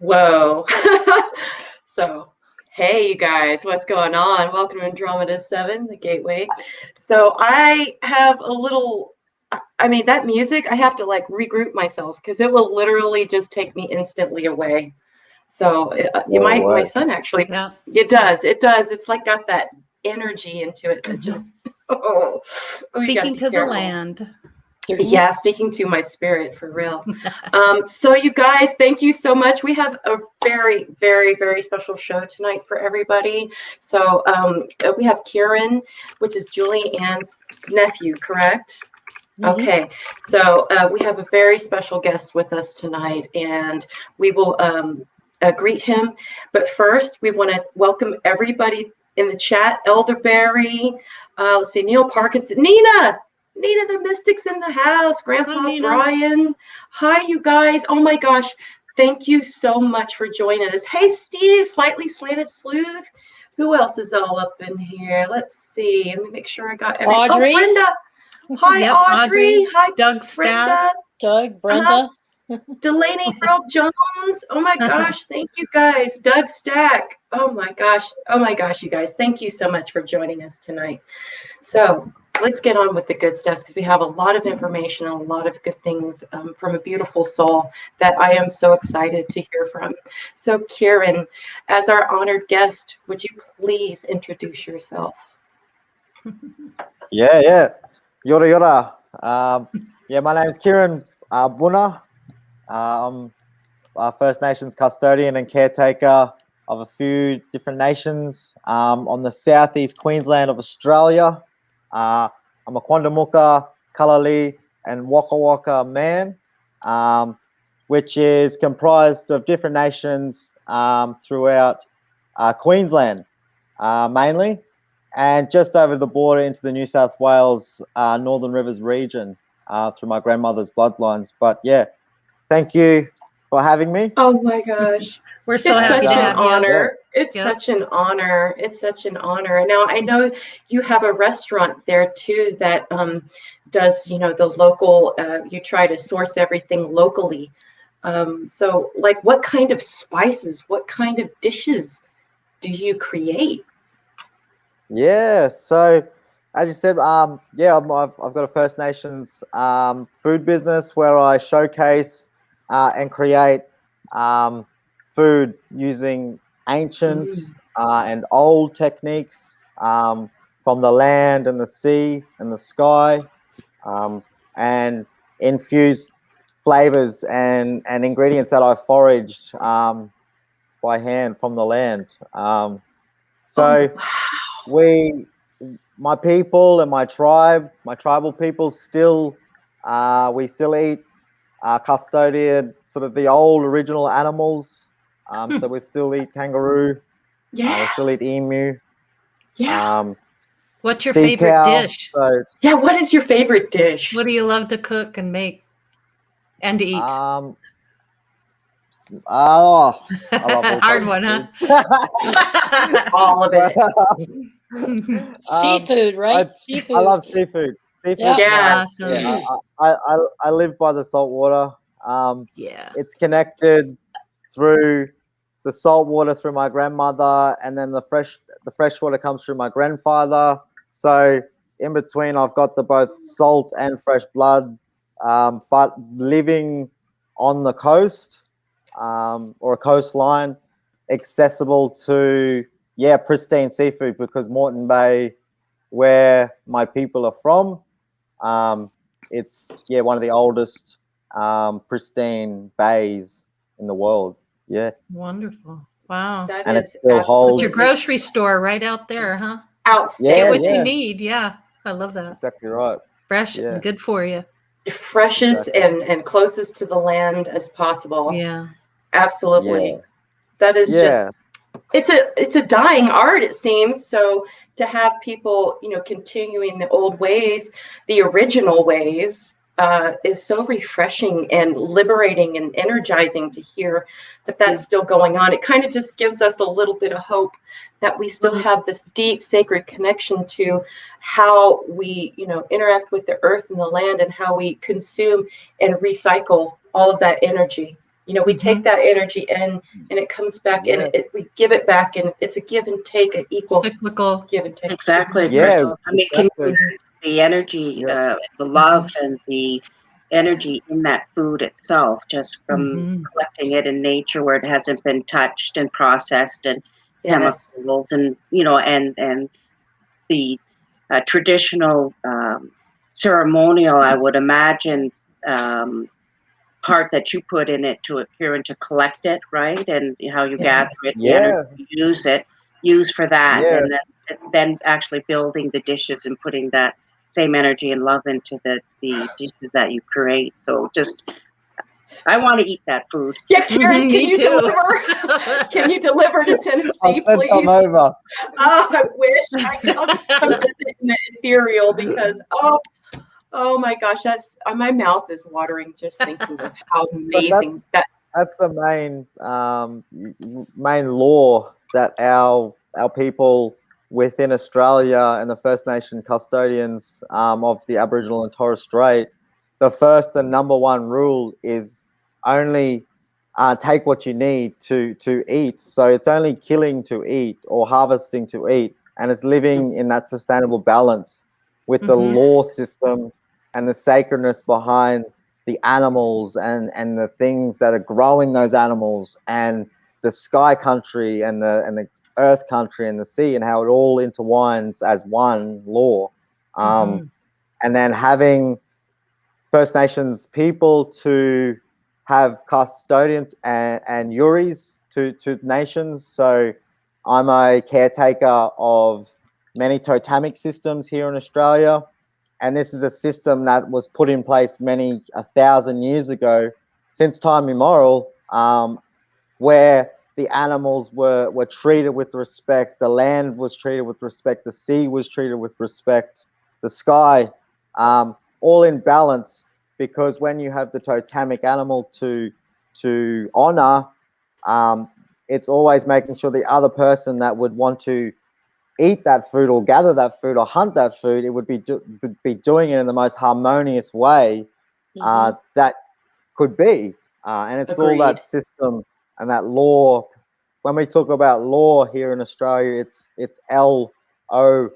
Whoa. So, hey, you guys, what's going on? Welcome to Andromeda 7, the gateway. So, I have a little, I mean, that music, I have to like regroup myself because it will literally just take me instantly away. So, you Oh, might, my what? son actually, Yeah. it does. It does. It's like got that energy into it that just, oh, you got Speaking be to the careful. land. Yeah, speaking to my spirit for real. So you guys, thank you so much. We have a very, very, very special show tonight for everybody. So we have Kieron, which is Julie Ann's nephew, correct? Okay, so we have a very special guest with us tonight, and we will greet him. But first, we want to welcome everybody in the chat. Elderberry, let's see, Neil Parkinson, Nina the Mystic's in the house, Grandpa Brian. Hi, you guys. Oh my gosh, thank you so much for joining us. Hey, Steve, Slightly Slanted Sleuth. Who else is all up in here? Let's see. Let me make sure I got everything. Audrey. Oh, Brenda. Hi, Yep, Audrey. Hi, Doug Stab. Brenda. Delaney Earl Jones. Oh my gosh, thank you guys. Doug Stack. Oh my gosh, you guys. Thank you so much for joining us tonight. So let's get on with the good stuff because we have a lot of information and a lot of good things from a beautiful soul that I am so excited to hear from. So Kieron, as our honored guest, would you please introduce yourself? Yeah. Yora yora. My name is Kieron Poonah. I'm First Nations custodian and caretaker of a few different nations on the southeast Queensland of Australia. I'm a Quandamooka, Kullilli, and Wakka Wakka man, which is comprised of different nations throughout Queensland mainly, and just over the border into the New South Wales Northern Rivers region through my grandmother's bloodlines. But yeah, thank you for having me. Oh my gosh. We're so happy to have honor. you. It's such an honor. It's such an honor. Now I know you have a restaurant there too that does, the local, you try to source everything locally. So like what kind of spices, what kind of dishes do you create? Yeah, so as you said, I've got a First Nations food business where I showcase and create food using ancient and old techniques from the land and the sea and the sky, and infuse flavors and ingredients that I foraged by hand from the land. My people and my tribal people we still eat custodian, sort of the old original animals. So we still eat kangaroo. We still eat emu. What's your favorite dish? What is your favorite dish? What do you love to cook and make and to eat? I love all hard one, huh? All of it. Seafood, right? Seafood. I love seafood. Yeah. I live by the salt water. It's connected through the salt water through my grandmother, and then the fresh water comes through my grandfather. So in between, I've got the both salt and fresh blood. But living on the coast or a coastline, accessible to pristine seafood, because Moreton Bay, where my people are from, it's one of the oldest pristine bays in the world. Yeah. Wonderful. Wow. And it still holds. It's your grocery store right out there, huh? Outstanding. Get what you need. Yeah. I love that. Exactly right. Fresh and good for you. Freshest and closest to the land as possible. Yeah. Absolutely. That is just it's a dying art, it seems. So to have people, continuing the old ways, the original ways, is so refreshing and liberating and energizing to hear that that's still going on. It kind of just gives us a little bit of hope that we still have this deep sacred connection to how we, interact with the earth and the land, and how we consume and recycle all of that energy. We take that energy in, and it comes back, and we give it back, and it's a give and take, an equal cyclical. give and take. Exactly, Yeah, Crystal. I mean, exactly. the energy, the love and the energy in that food itself, just from collecting it in nature where it hasn't been touched and processed and chemicals, and and the traditional ceremonial, I would imagine, part that you put in it to Kieron, to collect it, right? And how you gather it, the energy, use for that, and then actually building the dishes and putting that same energy and love into the dishes that you create. So just, I want to eat that food. Yeah, Kieron, can you deliver? Can you deliver to Tennessee, I'll send please? some over. Oh, I wish. I'll just come visit in the ethereal, because oh my gosh, my mouth is watering just thinking of how amazing that's the main law that our people within Australia and the First Nation custodians of the Aboriginal and Torres Strait, the first and number one rule is only take what you need to eat. So it's only killing to eat or harvesting to eat, and it's living in that sustainable balance with the law system and the sacredness behind the animals and the things that are growing those animals, and the sky country and the earth country and the sea, and how it all intertwines as one law. And then having First Nations people to have custodians and yuris to nations. So I'm a caretaker of many totemic systems here in Australia. And this is a system that was put in place 1,000 years ago, since time immemorial, where the animals were treated with respect, the land was treated with respect, the sea was treated with respect, the sky, all in balance. Because when you have the totemic animal to honor, it's always making sure the other person that would want to eat that food or gather that food or hunt that food, it would be doing it in the most harmonious way that could be. And it's all that system and that law. When we talk about law here in Australia, it's LORE.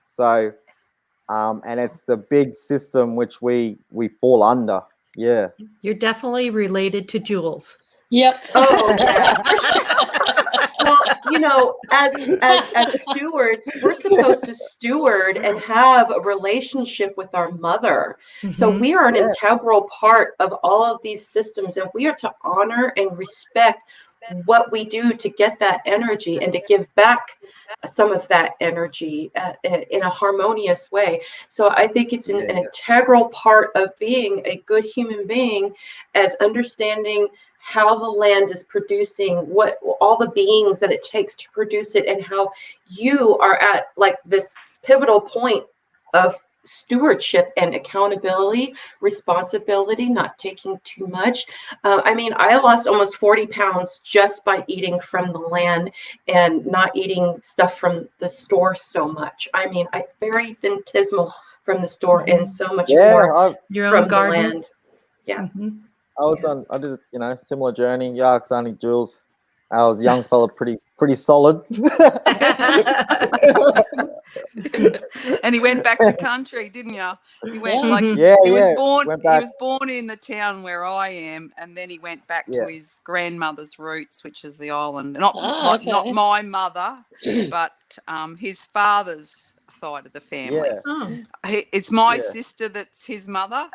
So, and it's the big system which we fall under. Yeah. You're definitely related to Jules. Yep. Oh yeah. Well, as stewards, we're supposed to steward and have a relationship with our mother. So we are an integral part of all of these systems, and we are to honor and respect what we do to get that energy and to give back some of that energy in a harmonious way. So I think it's an integral part of being a good human being, as understanding how the land is producing, what all the beings that it takes to produce it, and how you are at like this pivotal point of stewardship and accountability, responsibility, not taking too much. I mean, I lost almost 40 pounds just by eating from the land and not eating stuff from the store so much. I mean, I very infinitesimal from the store and so much more your from own the gardens. land. Yeah. I did similar journey. Yeah, it's only Jules. I was a young fella, pretty solid. And he went back to country, didn't you? He went he was born in the town where I am, and then he went back to his grandmother's roots, which is the island. Not my mother, but his father's side of the family. It's my sister that's his mother,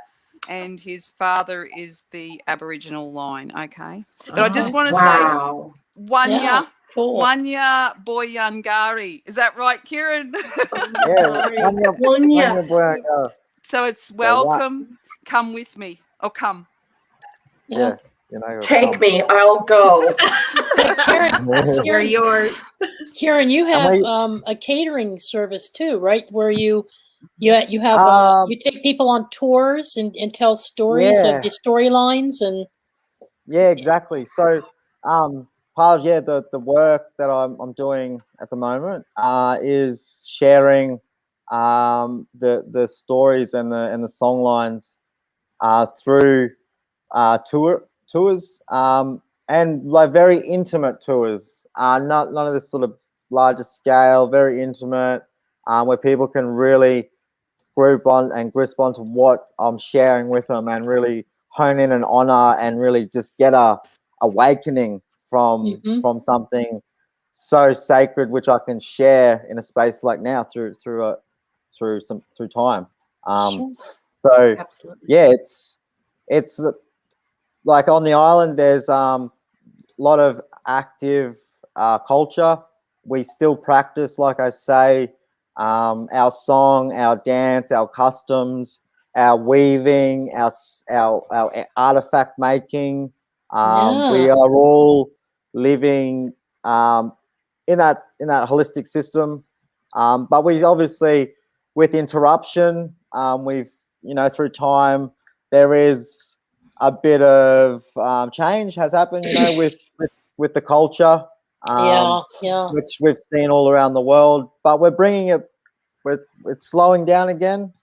and his father is the Aboriginal line. Okay, but I just want to say, Wanya Boyangari. Is that right, Kieron? Wanya. So it's welcome. Come with me, or come. Yeah. Take me. I'll go. Kieron, you're yours. Kieron, you have a catering service too, right? Where you have you take people on tours and tell stories of the storylines and. Yeah, exactly. So, part of the work that I'm doing at the moment is sharing the stories and the songlines through tours, and like very intimate tours. None of this sort of larger scale, very intimate, where people can really group on and grasp onto what I'm sharing with them, and really hone in and honor, and really just get a awakening from something so sacred, which I can share in a space like now through time. Sure. So Absolutely. yeah, it's like on the island, there's a lot of active culture. We still practice, like I say, our song, our dance, our customs, our weaving, our artifact making. We are all living in that holistic system. But we obviously, with interruption, we've through time, there is a bit of change has happened, with the culture, which we've seen all around the world. But we're bringing it, it's slowing down again,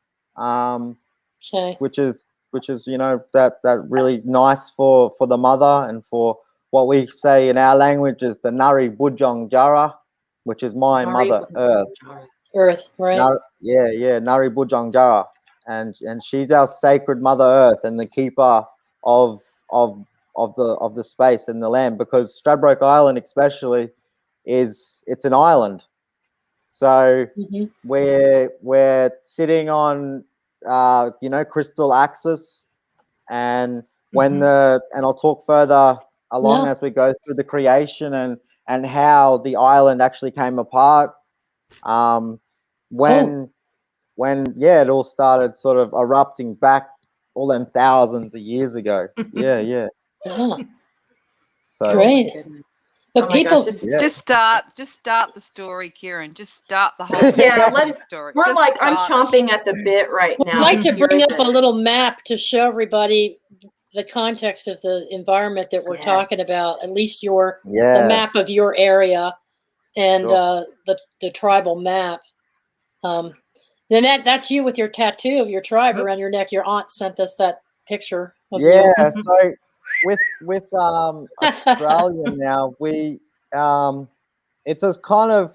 which is that really nice for the mother, and for what we say in our language is the Nari Bujong Jara, which is my mother Earth. Earth, right? Nari Bujong Jara, and she's our sacred Mother Earth and the keeper of the space and the land, because Stradbroke Island especially it's an island. So we're sitting on crystal axis, and when and I'll talk further along as we go through the creation and how the island actually came apart. When it all started sort of erupting back all them thousands of years ago. Yeah. So great. But people just start the story, Kieron. Just start the whole story. We're I'm chomping at the bit right now. I'd like to bring up a little map to show everybody the context of the environment that we're talking about, at least the map of your area, and the tribal map. Then that's you with your tattoo of your tribe around your neck. Your aunt sent us that picture of you. So with Australia now, we it's a kind of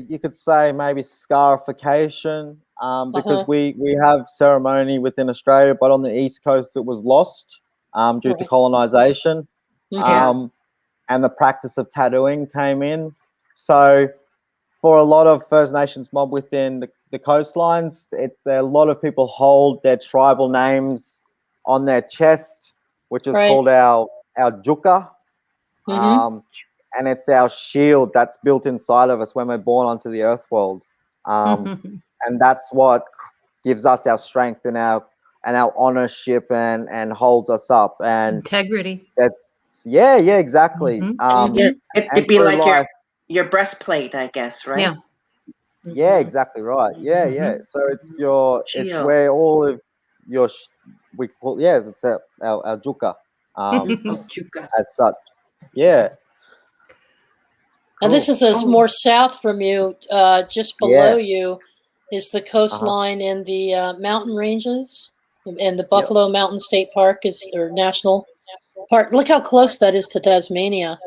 you could say maybe scarification, because we have ceremony within Australia, but on the East Coast it was lost due to colonization, and the practice of tattooing came in. So for a lot of First Nations mob within the coastlines, a lot of people hold their tribal names on their chest, which is called our juka, and it's our shield that's built inside of us when we're born onto the earth world, and that's what gives us our strength and our ownership and holds us up, and integrity. That's exactly. It'd be like your breastplate, I guess, right? Yeah, exactly right. Yeah. So it's it's where all of your we call it's our juka, as such. Yeah. And this is more south from you. Just below you is the coastline and the mountain ranges, and the Buffalo Mountain State Park or National Park. Look how close that is to Tasmania.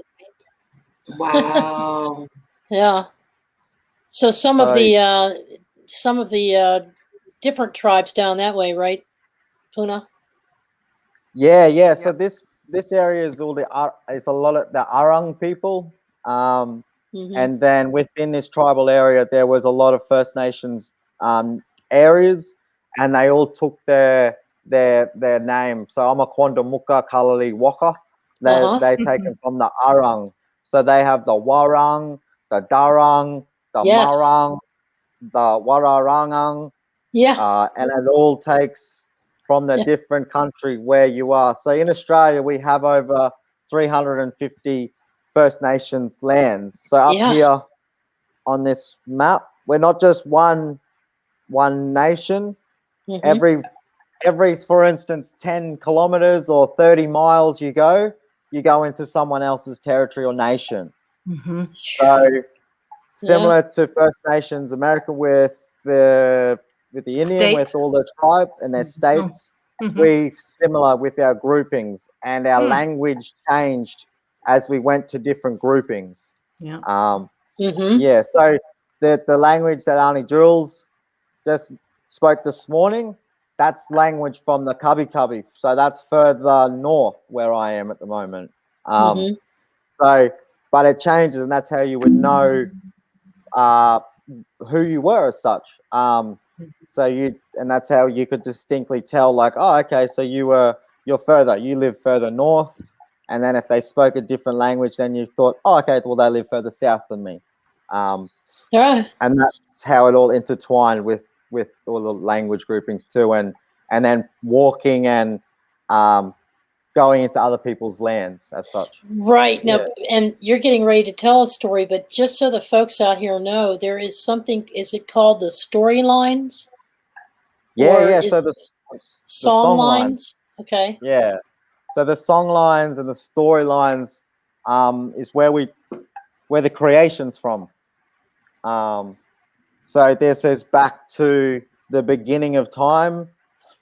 Wow. Yeah. So some of the different tribes down that way, right, Poonah? Yeah. So this area is it's a lot of the Arang people, and then within this tribal area there was a lot of First Nations areas, and they all took their name. So I'm a Quandamooka, Kullilli, Wakka. They taken from the Arang. So they have the Warang, the Darang, the Marang, the Wararangang. And it all takes from the different country where you are. So in Australia, we have over 350 First Nations lands. So up here on this map, we're not just one nation. Every, for instance, 10 kilometers or 30 miles you go into someone else's territory or nation. So similar to First Nations America with the Indian, with all the tribe and their states, we similar with our groupings, and our language changed as we went to different groupings. Yeah. Yeah. So the language that Auntie Jules just spoke this morning, that's language from the Cubby Cubby. So that's further north where I am at the moment. So, but it changes, and that's how you would know who you were as such. So and that's how you could distinctly tell, like, oh, okay, so you live further north, and then if they spoke a different language, then you thought, oh, okay, well, they live further south than me. And that's how it all intertwined with all the language groupings too, and then walking and going into other people's lands as such. Right. Now, and you're getting ready to tell a story, but just so the folks out here know, there is something, is it called the storylines? Yeah. So the song lines. Okay. Yeah. So the song lines and the storylines is where the creation's from. So this is back to the beginning of time.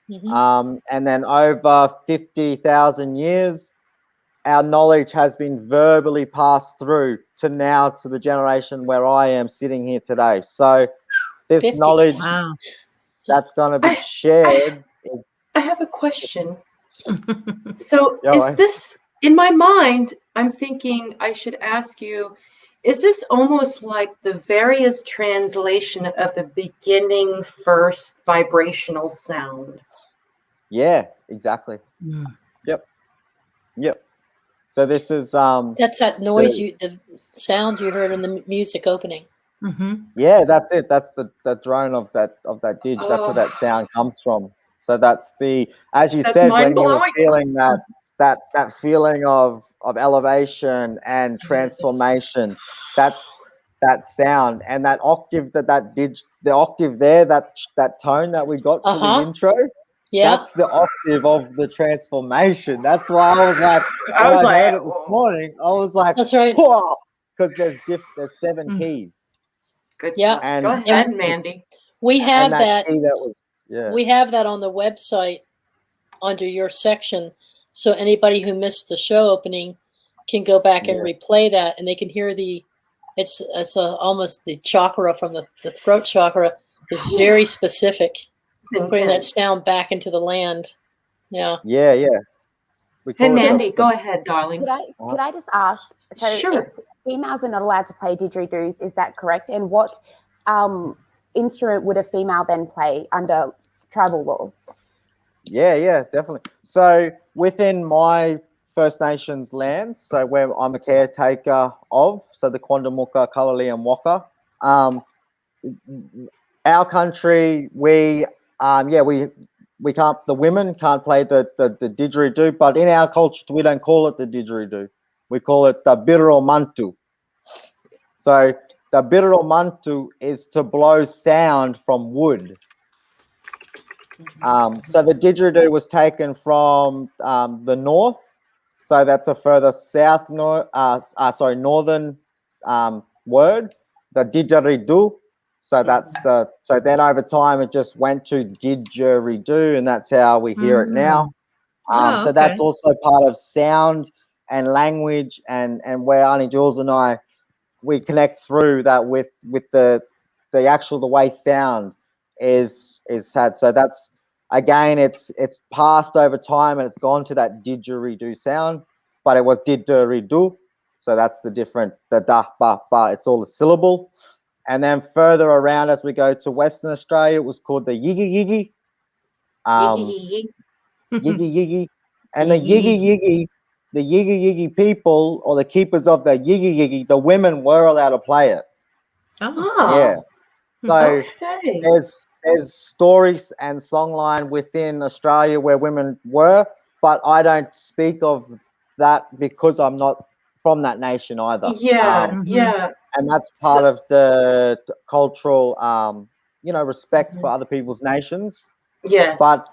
And then over 50,000 years, our knowledge has been verbally passed through to now to the generation where I am sitting here today. So this 50. knowledge Wow. that's going to be shared is... I have a question. So is this, in my mind, I'm thinking I should ask you, is this almost like the various translation of the beginning first vibrational sound? Yeah, exactly. Yep. So this is that's that noise the sound you heard in the music opening. Yeah, that's it. That's the drone of that dig. That's where that sound comes from. So that's as you said, when you were feeling that feeling of elevation and transformation, that's that sound and that octave the octave there, that tone that we got for the intro. Yeah. That's the octave of the transformation. That's why I was like, when I heard it this morning, I was like, that's right. Because there's 7 keys. Good. Yeah. And go ahead, Mandy. We have that. Yeah. We have that on the website under your section, so anybody who missed the show opening can go back and replay that, and they can hear it's almost the chakra from the throat chakra is very specific. Putting that sound back into the land. Yeah. Yeah. Hey, Mandy, go ahead, darling. Could I just ask? So it's, females are not allowed to play didgeridoos, is that correct? And what instrument would a female then play under tribal law? Yeah, definitely. So within my First Nations lands, so where I'm a caretaker of, so the Quandamooka, Kullilli, and Wakka, our country, we can't. The women can't play the didgeridoo, but in our culture, we don't call it the didgeridoo. We call it the birro mantu. So the birro mantu is to blow sound from wood. So the didgeridoo was taken from the north, so that's a further northern word, the didgeridoo. So that's so then over time it just went to didgeridoo, and that's how we hear it now. So that's also part of sound and language, and where Auntie Jules and I, we connect through that with the way sound is had. So that's, again, it's passed over time and it's gone to that didgeridoo sound, but it was didgeridoo. So that's the different, the da, ba, ba, it's all a syllable. And then further around as we go to Western Australia, it was called the yiggy yiggy. Yiggy yiggy. And the yiggy yiggy people, or the keepers of the yiggy yiggy, the women were allowed to play it. Yeah. So there's stories and songline within Australia where women were, but I don't speak of that because I'm not from that nation either. And that's part of the cultural, respect for other people's nations. Yes. But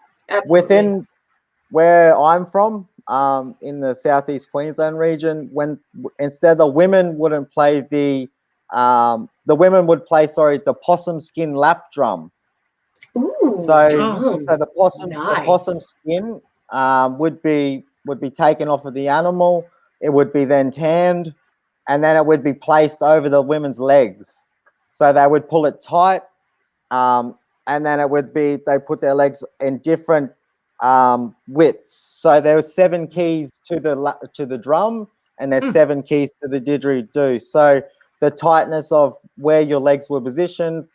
within where I'm from, in the southeast Queensland region, when instead the women wouldn't play the women would play, the possum skin lap drum. Ooh. So the possum skin would be taken off of the animal. It would be then tanned, and then it would be placed over the women's legs. So they would pull it tight, and then it would be they put their legs in different widths. So there were 7 keys to the drum, and there's 7 keys to the didgeridoo. So the tightness of where your legs were positioned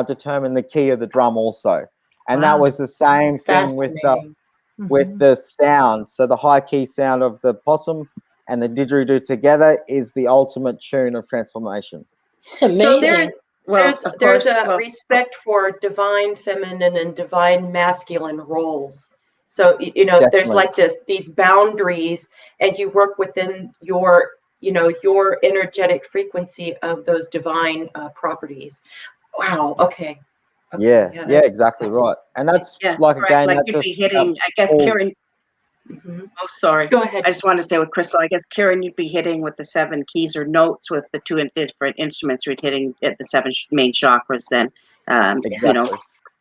determined the key of the drum also. And that was the same thing with the sound. So the high key sound of the possum and the didgeridoo together is the ultimate tune of transformation. It's amazing. So there's a respect for divine feminine and divine masculine roles. So, you know, Definitely. there's like these boundaries, and you work within your, you know, your energetic frequency of those divine properties. Wow. Okay. Yeah, exactly right. And that's like, again, like that you'd just be hitting, I guess, Kieron. Oh, sorry. Go ahead. I just want to say with Crystal, I guess, Kieron, you'd be hitting with the 7 keys or notes with the 2 different instruments. You're hitting at the 7 main chakras then, exactly. you know.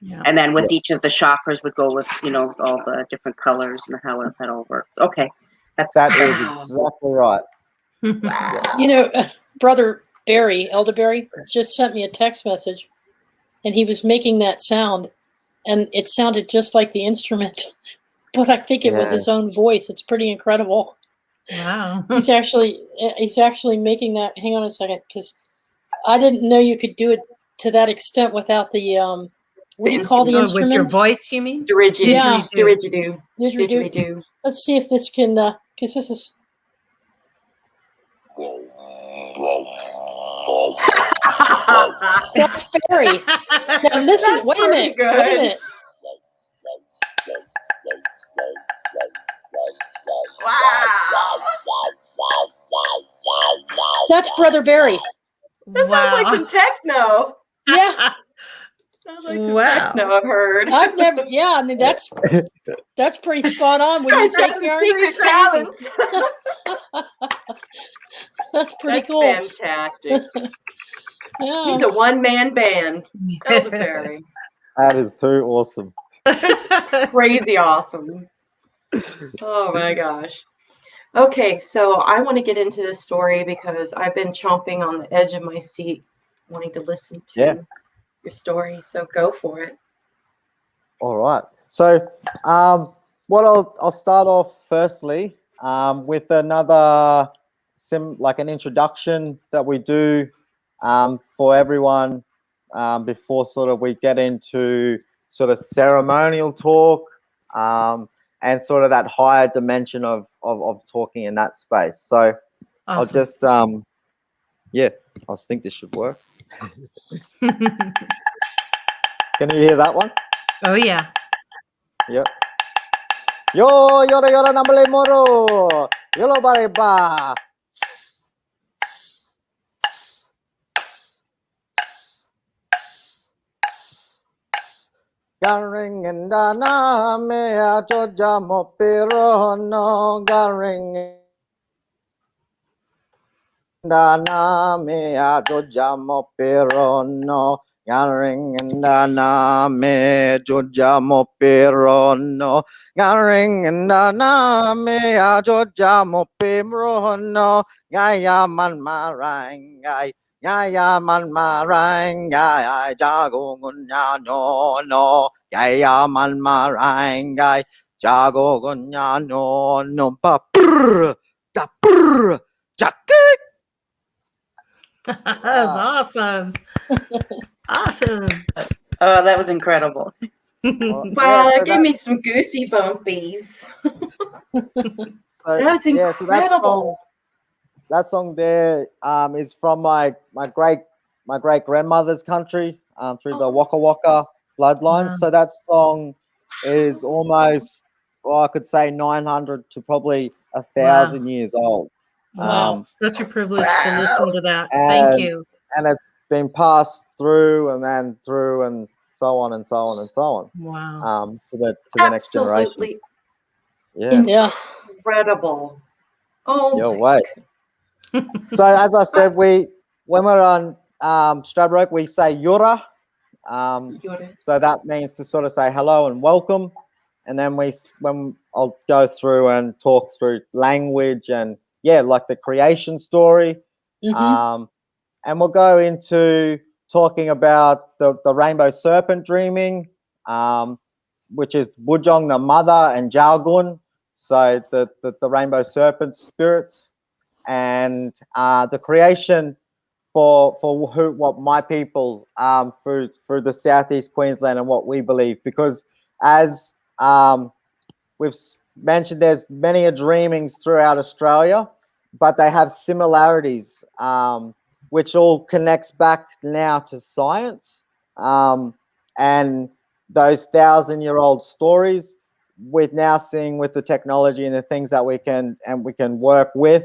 Yeah. And then with each of the chakras would go with, you know, all the different colors and how that all works. Okay. That is exactly right. Wow. You know, Brother Barry, Elder Barry, just sent me a text message, and he was making that sound, and it sounded just like the instrument, but I think it was his own voice. It's pretty incredible. Wow. He's actually making that. Hang on a second, because I didn't know you could do it to that extent without the what do you call the instrument? With your voice, you mean? Didgeridoo. Yeah. Didgeridoo. Didgeridoo. Let's see if this can, because this is. That's Barry. Now listen. Wait a minute. Wow. That's Brother Barry. That sounds like some techno. Yeah. Sounds like some techno I've heard. I've never. Yeah, I mean that's pretty spot on. When you say secret talents. That's pretty cool. Fantastic. Yeah. He's a one-man band. Elder Barry. That is too awesome. Crazy awesome. Oh my gosh. Okay, so I want to get into this story because I've been chomping on the edge of my seat wanting to listen to your story. So go for it. All right. So what I'll start off firstly with another like an introduction that we do for everyone before sort of we get into sort of ceremonial talk and sort of that higher dimension of talking in that space. So I'll just I think this should work. Can you hear that one? Oh yeah. Yep. Yo yora nambale moro. Yolo bareba. Garing and dana me a jojamo pero no garing dana me a jojamo pero no garing and dana me jojamo pero no garing and dana me a jojamo pero no gaya man marang gay Yaya man marangay jago gunya no Yaya man marangay jago gunya no pa prr da prr jakik. That was awesome. Awesome. Oh, that was incredible. Wow, that gave me some goosey bumpies. That's incredible. That song there is from my great grandmother's country through the Wakka Wakka bloodlines. Wow. So that song is almost, I could say 900 to probably 1,000 years old. Wow, such a privilege to listen to that. Thank you. And it's been passed through and then through and so on and so on and so on. Wow. To the next generation. Yeah. Incredible. Oh. Yo, wait. So as I said, when we're on Stradbroke, we say yura, So that means to sort of say hello and welcome. And then when I'll go through and talk through language and like the creation story. And we'll go into talking about the rainbow serpent dreaming, which is Bujong the mother and Jalgun, so the rainbow serpent spirits, and the creation for what my people through the Southeast Queensland and what we believe, because as we've mentioned, there's many dreamings throughout Australia, but they have similarities, which all connects back now to science, and those 1,000-year-old stories. We're now seeing with the technology and the things that we can work with,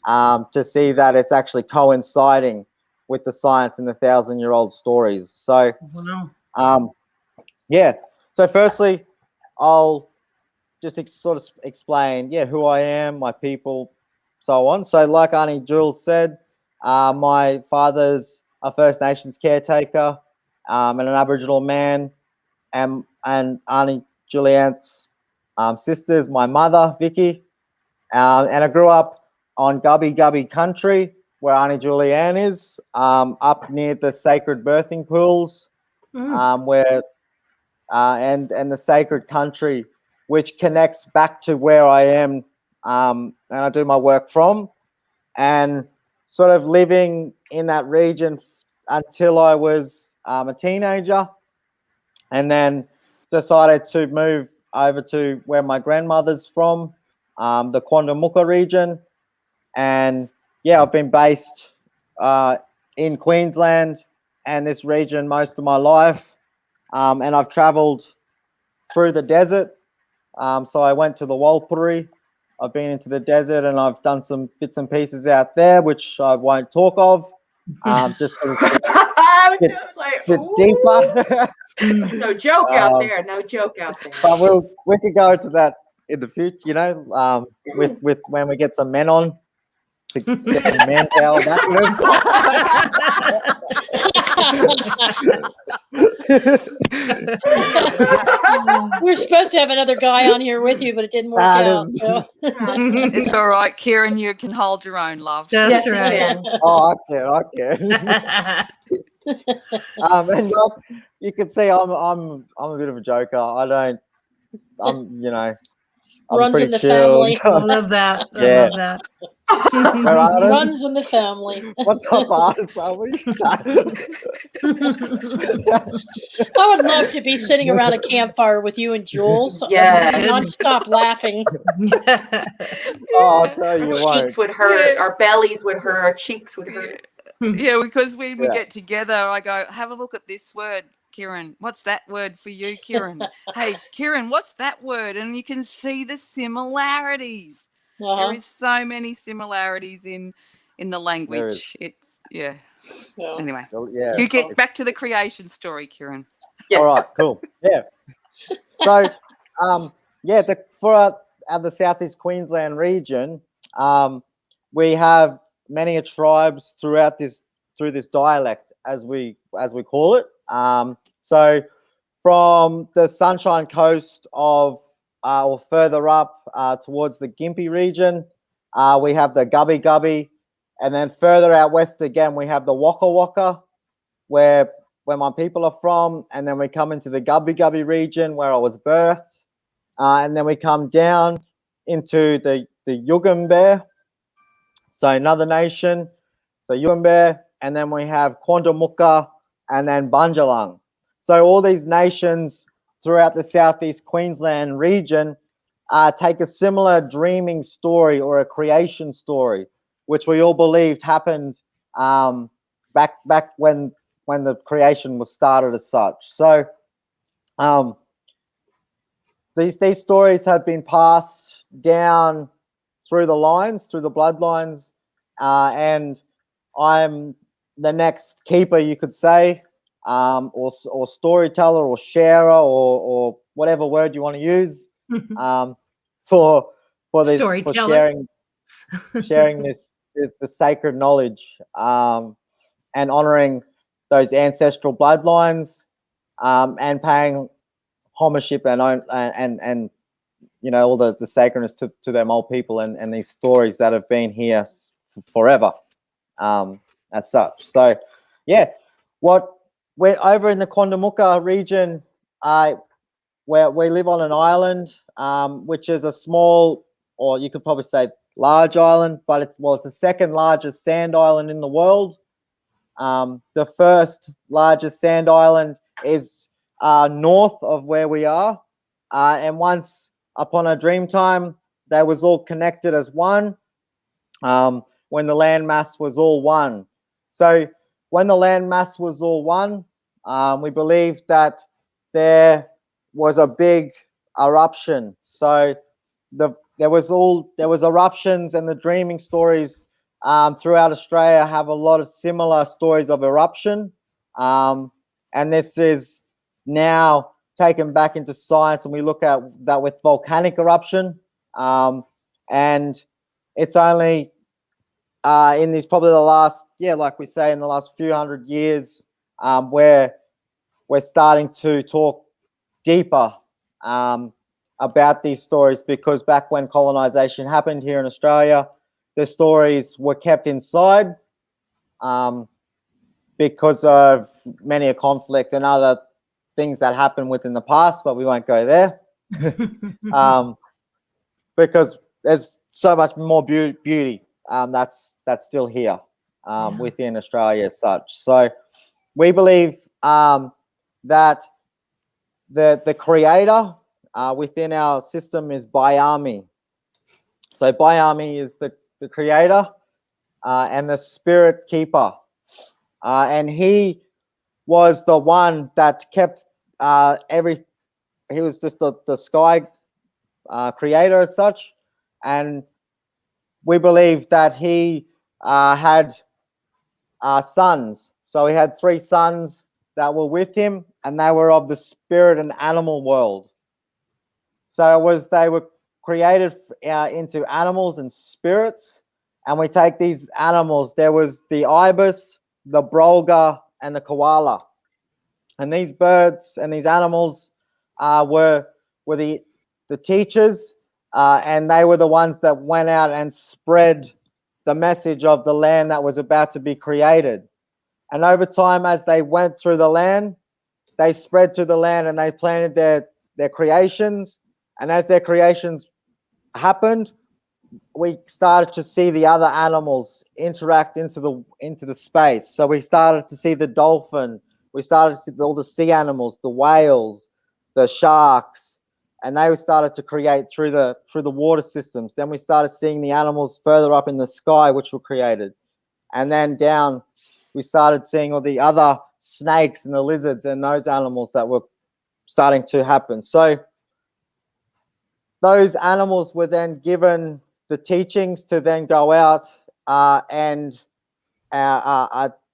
to see that it's actually coinciding with the science and the 1,000-year-old stories. So, So firstly, I'll just sort of explain, who I am, my people, so on. So like Auntie Jules said, my father's a First Nations caretaker, and an Aboriginal man, and Auntie Julianne's sister's my mother, Vicky, and I grew up on Gubby Gubby country, where Auntie Julianne is, up near the sacred birthing pools, where and the sacred country, which connects back to where I am, and I do my work from, and sort of living in that region until I was a teenager, and then decided to move over to where my grandmother's from, the Quandamooka region. And I've been based in Queensland and this region most of my life, and I've travelled through the desert. So I went to the Walpuri. I've been into the desert and I've done some bits and pieces out there, which I won't talk of, just because it's a bit deeper. No joke out there. No joke out there. But we could go into that in the future, with when we get some men on to get some manpower back in us. We're supposed to have another guy on here with you, but it didn't work out. So. It's all right, Kieron. You can hold your own, love. That's right. Oh, I can. And you can see I'm a bit of a joker. I'm Runs pretty in the chilled. family. I love that. I love that. Runs in the family. What type of artists are we? I would love to be sitting around a campfire with you and Jules. Non-stop laughing. I'll tell you Our what. cheeks would hurt. Our bellies would hurt. Our cheeks would hurt. Yeah, because when we get together, I go, have a look at this word, Kieron. What's that word for you, Kieron? Hey, Kieron, what's that word? And you can see the similarities. There is so many similarities in the language. It's Anyway, you get back to the creation story, Kieron. All right, cool. Yeah. So, for the Southeast Queensland region, we have many tribes through this dialect, as we call it. So, from the Sunshine Coast of or further up towards the Gympie region, we have the Gubby Gubby, and then further out west again we have the Wakka Wakka, where my people are from, and then we come into the Gubby Gubby region where I was birthed, and then we come down into the Yugambeh, so another nation, so Yugambeh, and then we have Quandamooka, and then Bunjalung. So all these nations throughout the Southeast Queensland region take a similar dreaming story or a creation story, which we all believed happened back when the creation was started as such. So these stories have been passed down through the lines, through the bloodlines, and I'm the next keeper, you could say, or storyteller, or sharer, or whatever word you want to use, for sharing this the sacred knowledge, and honoring those ancestral bloodlines, and paying homage and you know, all the sacredness to them old people and these stories that have been here forever, as such. So, yeah, we're over in the Quandamooka region, where we live on an island, which is a small, or you could probably say large island, but it's the second largest sand island in the world. The first largest sand island is north of where we are, and once upon a dream time, they was all connected as one, when the land mass was all one. So when the land mass was all one, we believe that there was a big eruption. So there was eruptions, and the dreaming stories throughout Australia have a lot of similar stories of eruption, and this is now taken back into science, and we look at that with volcanic eruption, and it's only in these probably the last, like we say, in the last few hundred years, where we're starting to talk deeper about these stories, because back when colonization happened here in Australia, the stories were kept inside because of many a conflict and other things that happened within the past, but we won't go there. Because there's so much more beauty that's still here within Australia as such. So we believe that the creator within our system is Bayami. So Bayami is the creator and the spirit keeper, and he was the one that kept he was just the sky creator as such, and we believe that he had sons. So he had 3 sons that were with him, and they were of the spirit and animal world. So they were created into animals and spirits, and we take these animals. There was the ibis, the brolga, and the koala, and these birds and these animals were the teachers, and they were the ones that went out and spread the message of the land that was about to be created. And over time, as they went through the land, they spread through the land, and they planted their creations. And as their creations happened, we started to see the other animals interact into the space. So we started to see the dolphin, we started to see all the sea animals, the whales, the sharks, and they started to create through the water systems. Then we started seeing the animals further up in the sky, which were created, and then down we started seeing all the other snakes and the lizards and those animals that were starting to happen. So those animals were then given the teachings to then go out and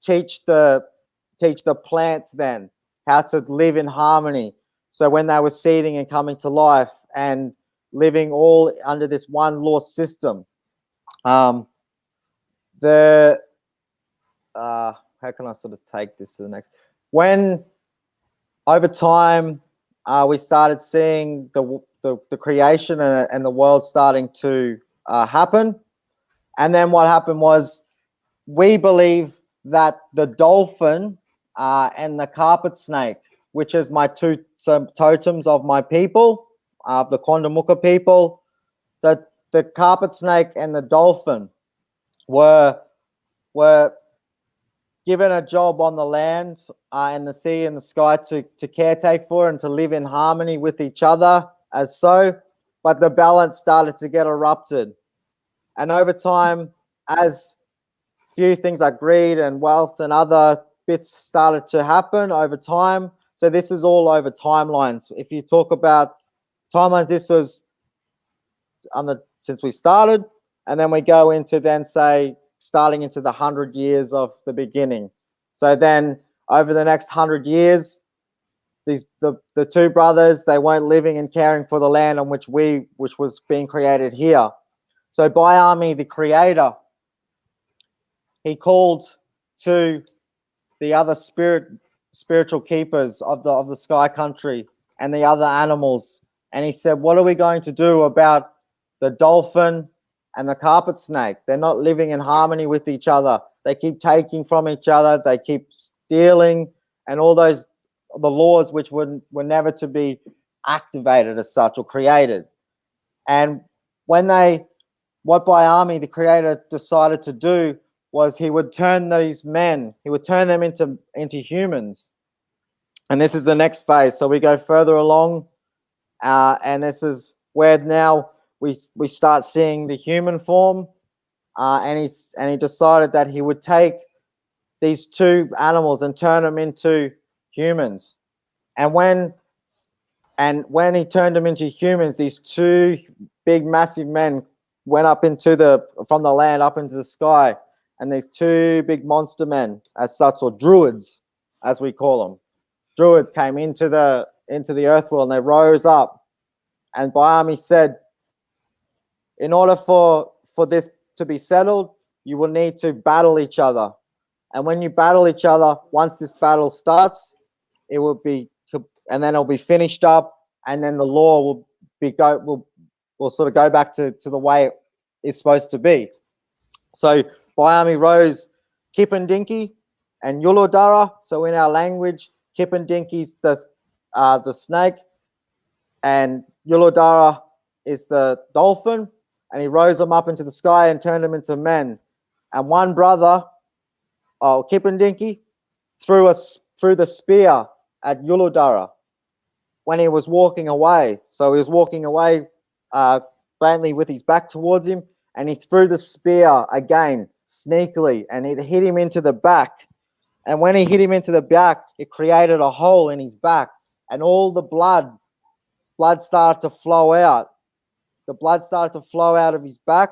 teach the plants then how to live in harmony. So when they were seeding and coming to life and living all under this one law system, how can I sort of take this to the next? When over time we started seeing the creation and the world starting to happen, and then what happened was, we believe that the dolphin and the carpet snake, which is my 2 totems of my people, the Quandamooka people, the carpet snake and the dolphin were given a job on the land and the sea and the sky to caretake for and to live in harmony with each other as so, but the balance started to get erupted. And over time, as few things like greed and wealth and other bits started to happen over time, so this is all over timelines. If you talk about timelines, this was since we started, and then we go into then say starting into the 100 years of the beginning. So then over the next 100 years, the 2 brothers, they weren't living and caring for the land on which was being created here. So Bayami, the creator, he called to the other spirit spiritual keepers of the sky country and the other animals, and he said, what are we going to do about the dolphin and the carpet snake? They're not living in harmony with each other. They keep taking from each other. They keep stealing, and all those the laws which were never to be activated as such or created. And what Bayami, the creator, decided to do was he would turn these men, he would turn them into humans. And this is the next phase. So we go further along, and this is where now we start seeing the human form. And he decided that he would take these two animals and turn them into humans. And when he turned them into humans, these two big, massive men went up from the land up into the sky, and these two big monster men, as such, or druids, as we call them, druids came into the earth world, and they rose up. And Bayami said, in order for this to be settled, you will need to battle each other. And when you battle each other, once this battle starts, it will be, and then it'll be finished up, and then the law will sort of go back to the way it's supposed to be. So Bayami rose Kipandinki and Yuludara. So in our language, Kipandinki's the snake, and Yuludara is the dolphin, and he rose them up into the sky and turned them into men. And one brother, Kipandinki, threw the spear at Yuludara when he was walking away. So he was walking away plainly with his back towards him, and he threw the spear again sneakily, and it hit him into the back. And when he hit him into the back, it created a hole in his back, and all the blood started to flow out. The blood started to flow out of his back,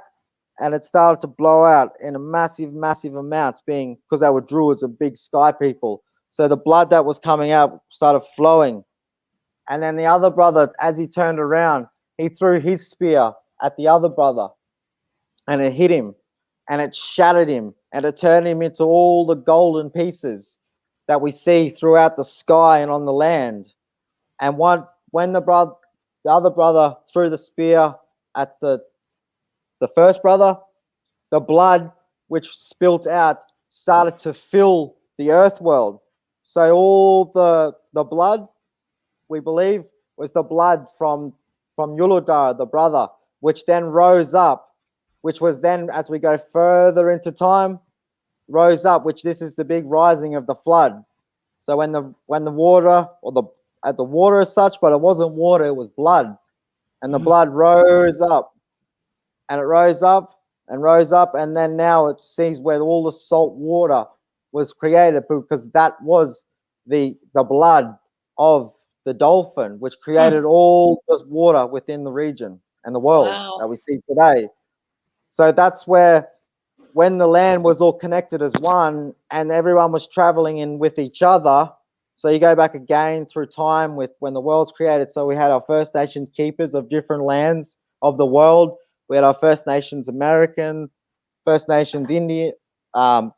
and it started to blow out in a massive, massive amounts, because they were druids and big sky people. So the blood that was coming out started flowing. And then the other brother, as he turned around, he threw his spear at the other brother, and it hit him, and it shattered him, and it turned him into all the golden pieces that we see throughout the sky and on the land. And when the other brother threw the spear at the first brother, the blood which spilt out started to fill the earth world. So all the blood, we believe, was the blood from Yuludara, the brother, which then rose up, which was then, as we go further into time, rose up, which this is the big rising of the flood. So when the water, or the water as such, but it wasn't water, it was blood. And the blood rose up, and it rose up and rose up, and then now it sees where all the salt water was created, because that was the blood of the dolphin, which created all this water within the region and the world that we see today. So that's where, when the land was all connected as one and everyone was traveling in with each other, so you go back again through time with when the world's created. So we had our First Nations keepers of different lands of the world. We had our First Nations American, First Nations Indian, Asia,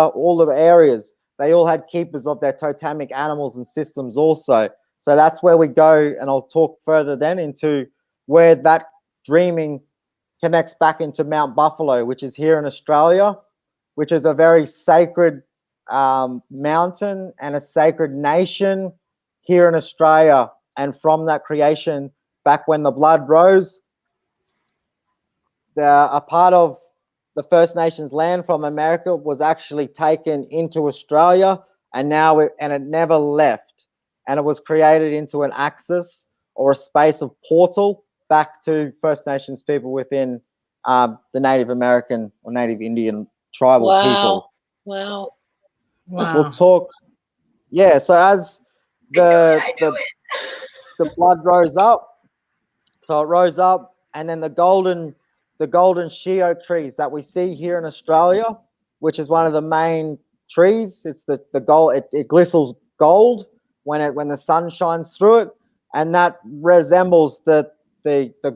all the areas. They all had keepers of their totemic animals and systems also. So that's where we go, and I'll talk further then into where that dreaming connects back into Mount Buffalo, which is here in Australia, which is a very sacred mountain and a sacred nation here in Australia. And from that creation, back when the blood rose, a part of the First Nations land from America was actually taken into Australia, and it never left, and it was created into an axis or a space of portal back to First Nations people within the Native American or Native Indian tribal people. Wow. We'll talk. Yeah. So as the blood rose up, so it rose up, and then the golden she oak trees that we see here in Australia, which is one of the main trees. It's the gold. It glistens gold when the sun shines through it, and that resembles the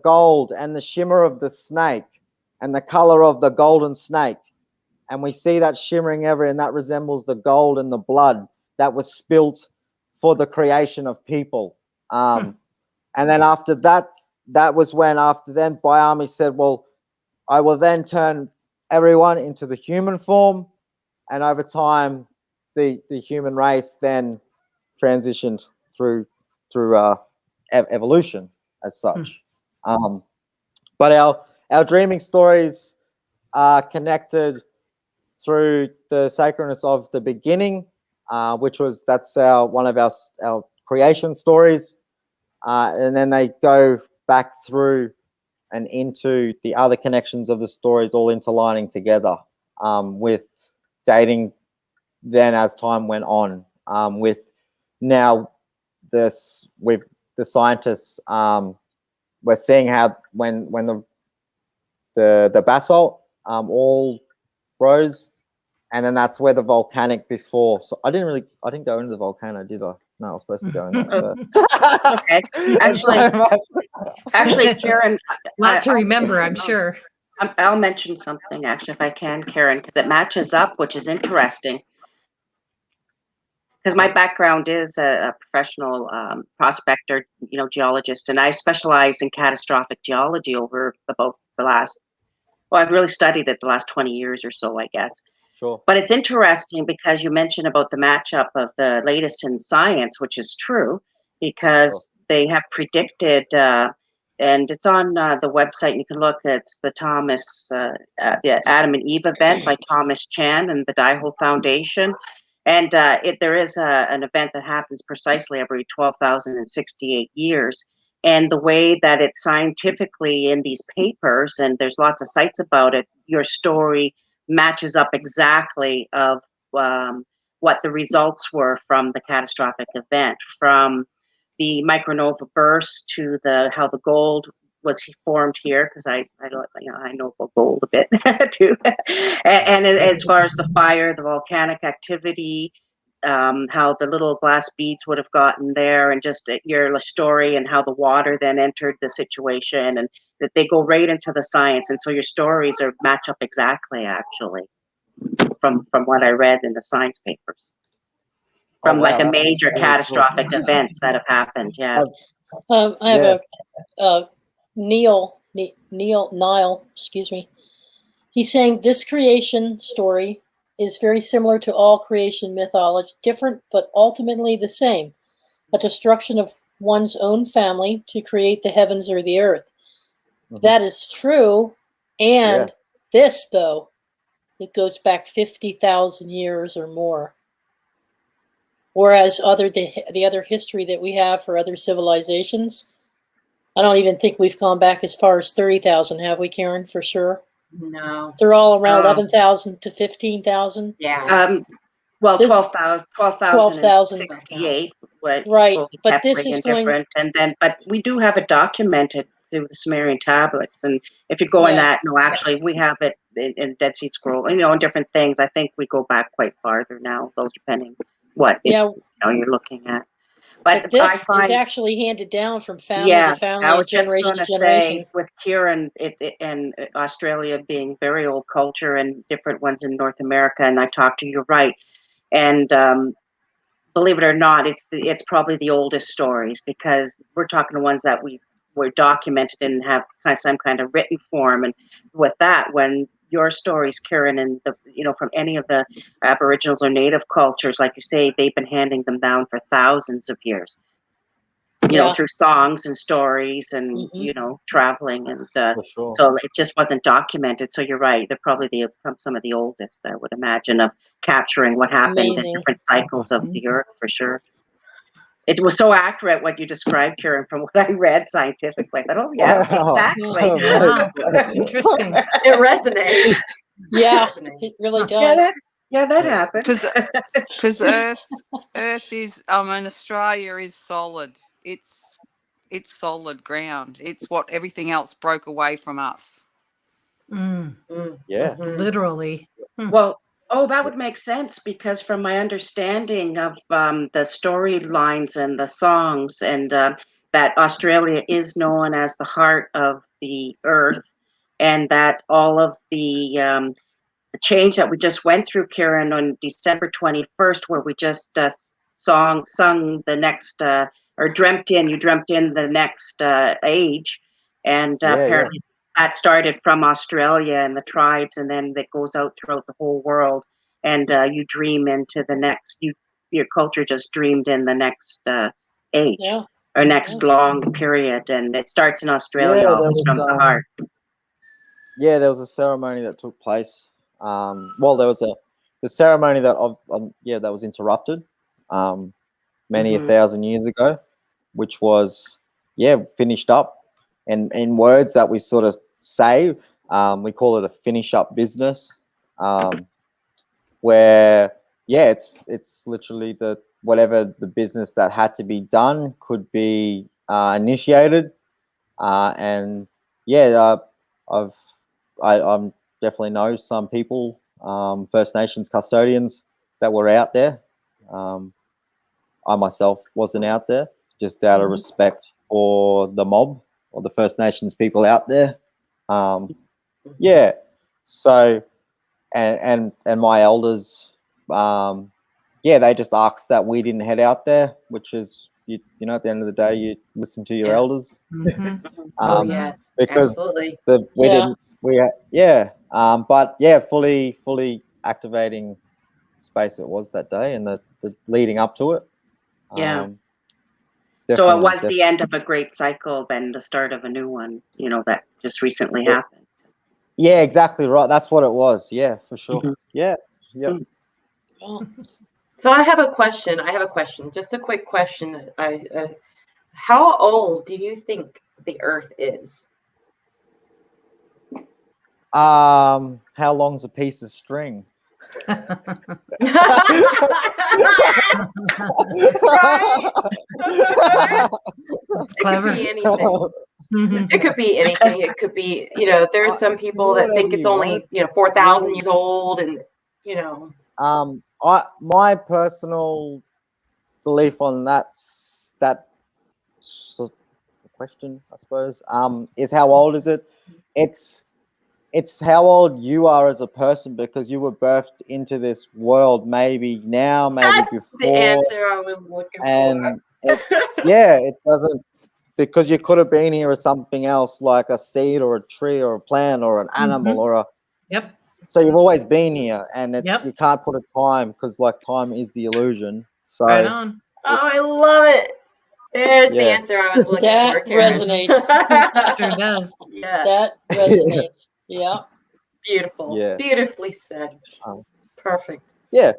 gold and the shimmer of the snake and the color of the golden snake. and we see that shimmering ever, and that resembles the gold and the blood that was spilt for the creation of people. And then after that, that was when after then Bayami said, well, I will then turn everyone into the human form, and over time the human race then transitioned through evolution as such. But our dreaming stories are connected through the sacredness of the beginning, that's one of our creation stories, and then they go back through and into the other connections of the stories, all interlining together, with dating then as time went on, with now with the scientists, we're seeing how when the basalt all rose, and then that's where the volcanic before. So I didn't go into the volcano, did I? No, I was supposed to go in that. Okay. Actually, Kieron, lot to remember, I'm sure. I'll mention something actually, if I can, Kieron, because it matches up, which is interesting. Because my background is a professional prospector, geologist, and I specialize in catastrophic geology over about the last. Well, I've really studied it the last 20 years or so, I guess. Sure. But it's interesting because you mentioned about the matchup of the latest in science, which is true, because they have predicted, and it's on the website. You can look. It's the the Adam and Eve event by Thomas Chan and the Daiho Foundation. And there is an event that happens precisely every 12,068 years. And the way that it's scientifically in these papers, and there's lots of sites about it, your story matches up exactly of what the results were from the catastrophic event, from the micronova burst to how the gold was formed here, because I know about gold a bit too, and as far as the fire, the volcanic activity, how the little glass beads would have gotten there, and just your story, and how the water then entered the situation, and that they go right into the science, and so your stories match up exactly, actually, from what I read in the science papers, from like a major catastrophic events that have happened. Yeah. I have a Nile, excuse me. He's saying this creation story is very similar to all creation mythology, different but ultimately the same. A destruction of one's own family to create the heavens or the earth. That is true. And this, though, it goes back 50,000 years or more. Whereas the other history that we have for other civilizations, I don't even think we've gone back as far as 30,000, have we, Kieron, for sure? No. They're all around 11,000 to 15,000. Yeah. Well, 12,068. Right, but this is going different, and then, but we do have it documented through the Sumerian tablets, and if you go in that, no, actually, we have it in Dead Sea Scroll, and different things. I think we go back quite farther now, though, depending what you're looking at. But this is actually handed down from family to family, I was generation just to going to generation. say, with Kieron and Australia being very old culture, and different ones in North America, and I talked to you, right, and believe it or not, it's probably the oldest stories, because we're talking the ones that were documented and have some kind of written form. And with that, when your stories, Kieron, and from any of the Aboriginals or Native cultures, like you say, they've been handing them down for thousands of years. Through songs and stories and traveling, and so it just wasn't documented. So you're right; they're probably some of the oldest, I would imagine, of capturing what happened in different cycles of the earth, for sure. It was so accurate what you described, Kieron, from what I read scientifically. I thought, exactly. Interesting. It resonates. Yeah, it really does. That happened. Because Earth is, Australia is solid. It's solid ground. It's what everything else broke away from us. Yeah. Literally. Well, that would make sense, because from my understanding of the storylines and the songs, and that Australia is known as the heart of the earth, and that all of the change that we just went through, Kieron, on December 21st, where we just sung the next, or you dreamt in the next age. And apparently that started from Australia and the tribes, and then it goes out throughout the whole world. And you dream into the next, your culture just dreamed in the next age, or next long period. And it starts in Australia, always from the heart. Yeah, there was a ceremony that took place. Well, there was the ceremony that that was interrupted many 1,000 years ago, which was finished up, and in words that we sort of say, we call it a finish up business, where it's literally whatever the business that had to be done could be initiated, and I'm definitely know some people, First Nations custodians that were out there. I myself wasn't out there, just out of respect for the mob or the First Nations people out there. So and my elders, they just asked that we didn't head out there, which is you know at the end of the day you listen to your elders. Because absolutely. Fully activating space it was that day, and the leading up to it. So it was the end of a great cycle, then the start of a new one, that just recently happened. Yeah, exactly right. That's what it was. Yeah, for sure. Yeah. So I have a question. Just a quick question. How old do you think the Earth is? How long's a piece of string? Right? That's clever. It could be anything. It could be, there's some people that think it's only, 4,000 years old, and, my personal belief on that question, I suppose, is how old is it? It's how old you are as a person, because you were birthed into this world maybe now, maybe that's before. The answer I was looking and for. It doesn't, because you could have been here as something else, like a seed or a tree or a plant or an animal or a. Yep. So you've always been here, and you can't put a time, because time is the illusion. So right on. Oh, I love it. There's the answer I was looking for, Kieron. Resonates. Sure does. Yes. That resonates. Yeah. Beautiful. Yeah. Beautifully said. Perfect. Yeah.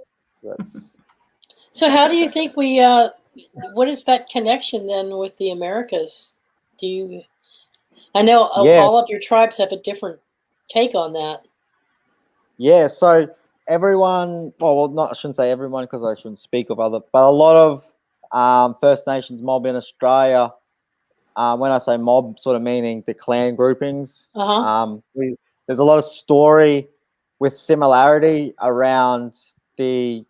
So how do you think what is that connection then with the Americas? I know all of your tribes have a different take on that. Yeah, so everyone, I shouldn't say everyone, because I shouldn't speak of other, but a lot of First Nations mob in Australia, when I say mob, sort of meaning the clan groupings, there's a lot of story with similarity around the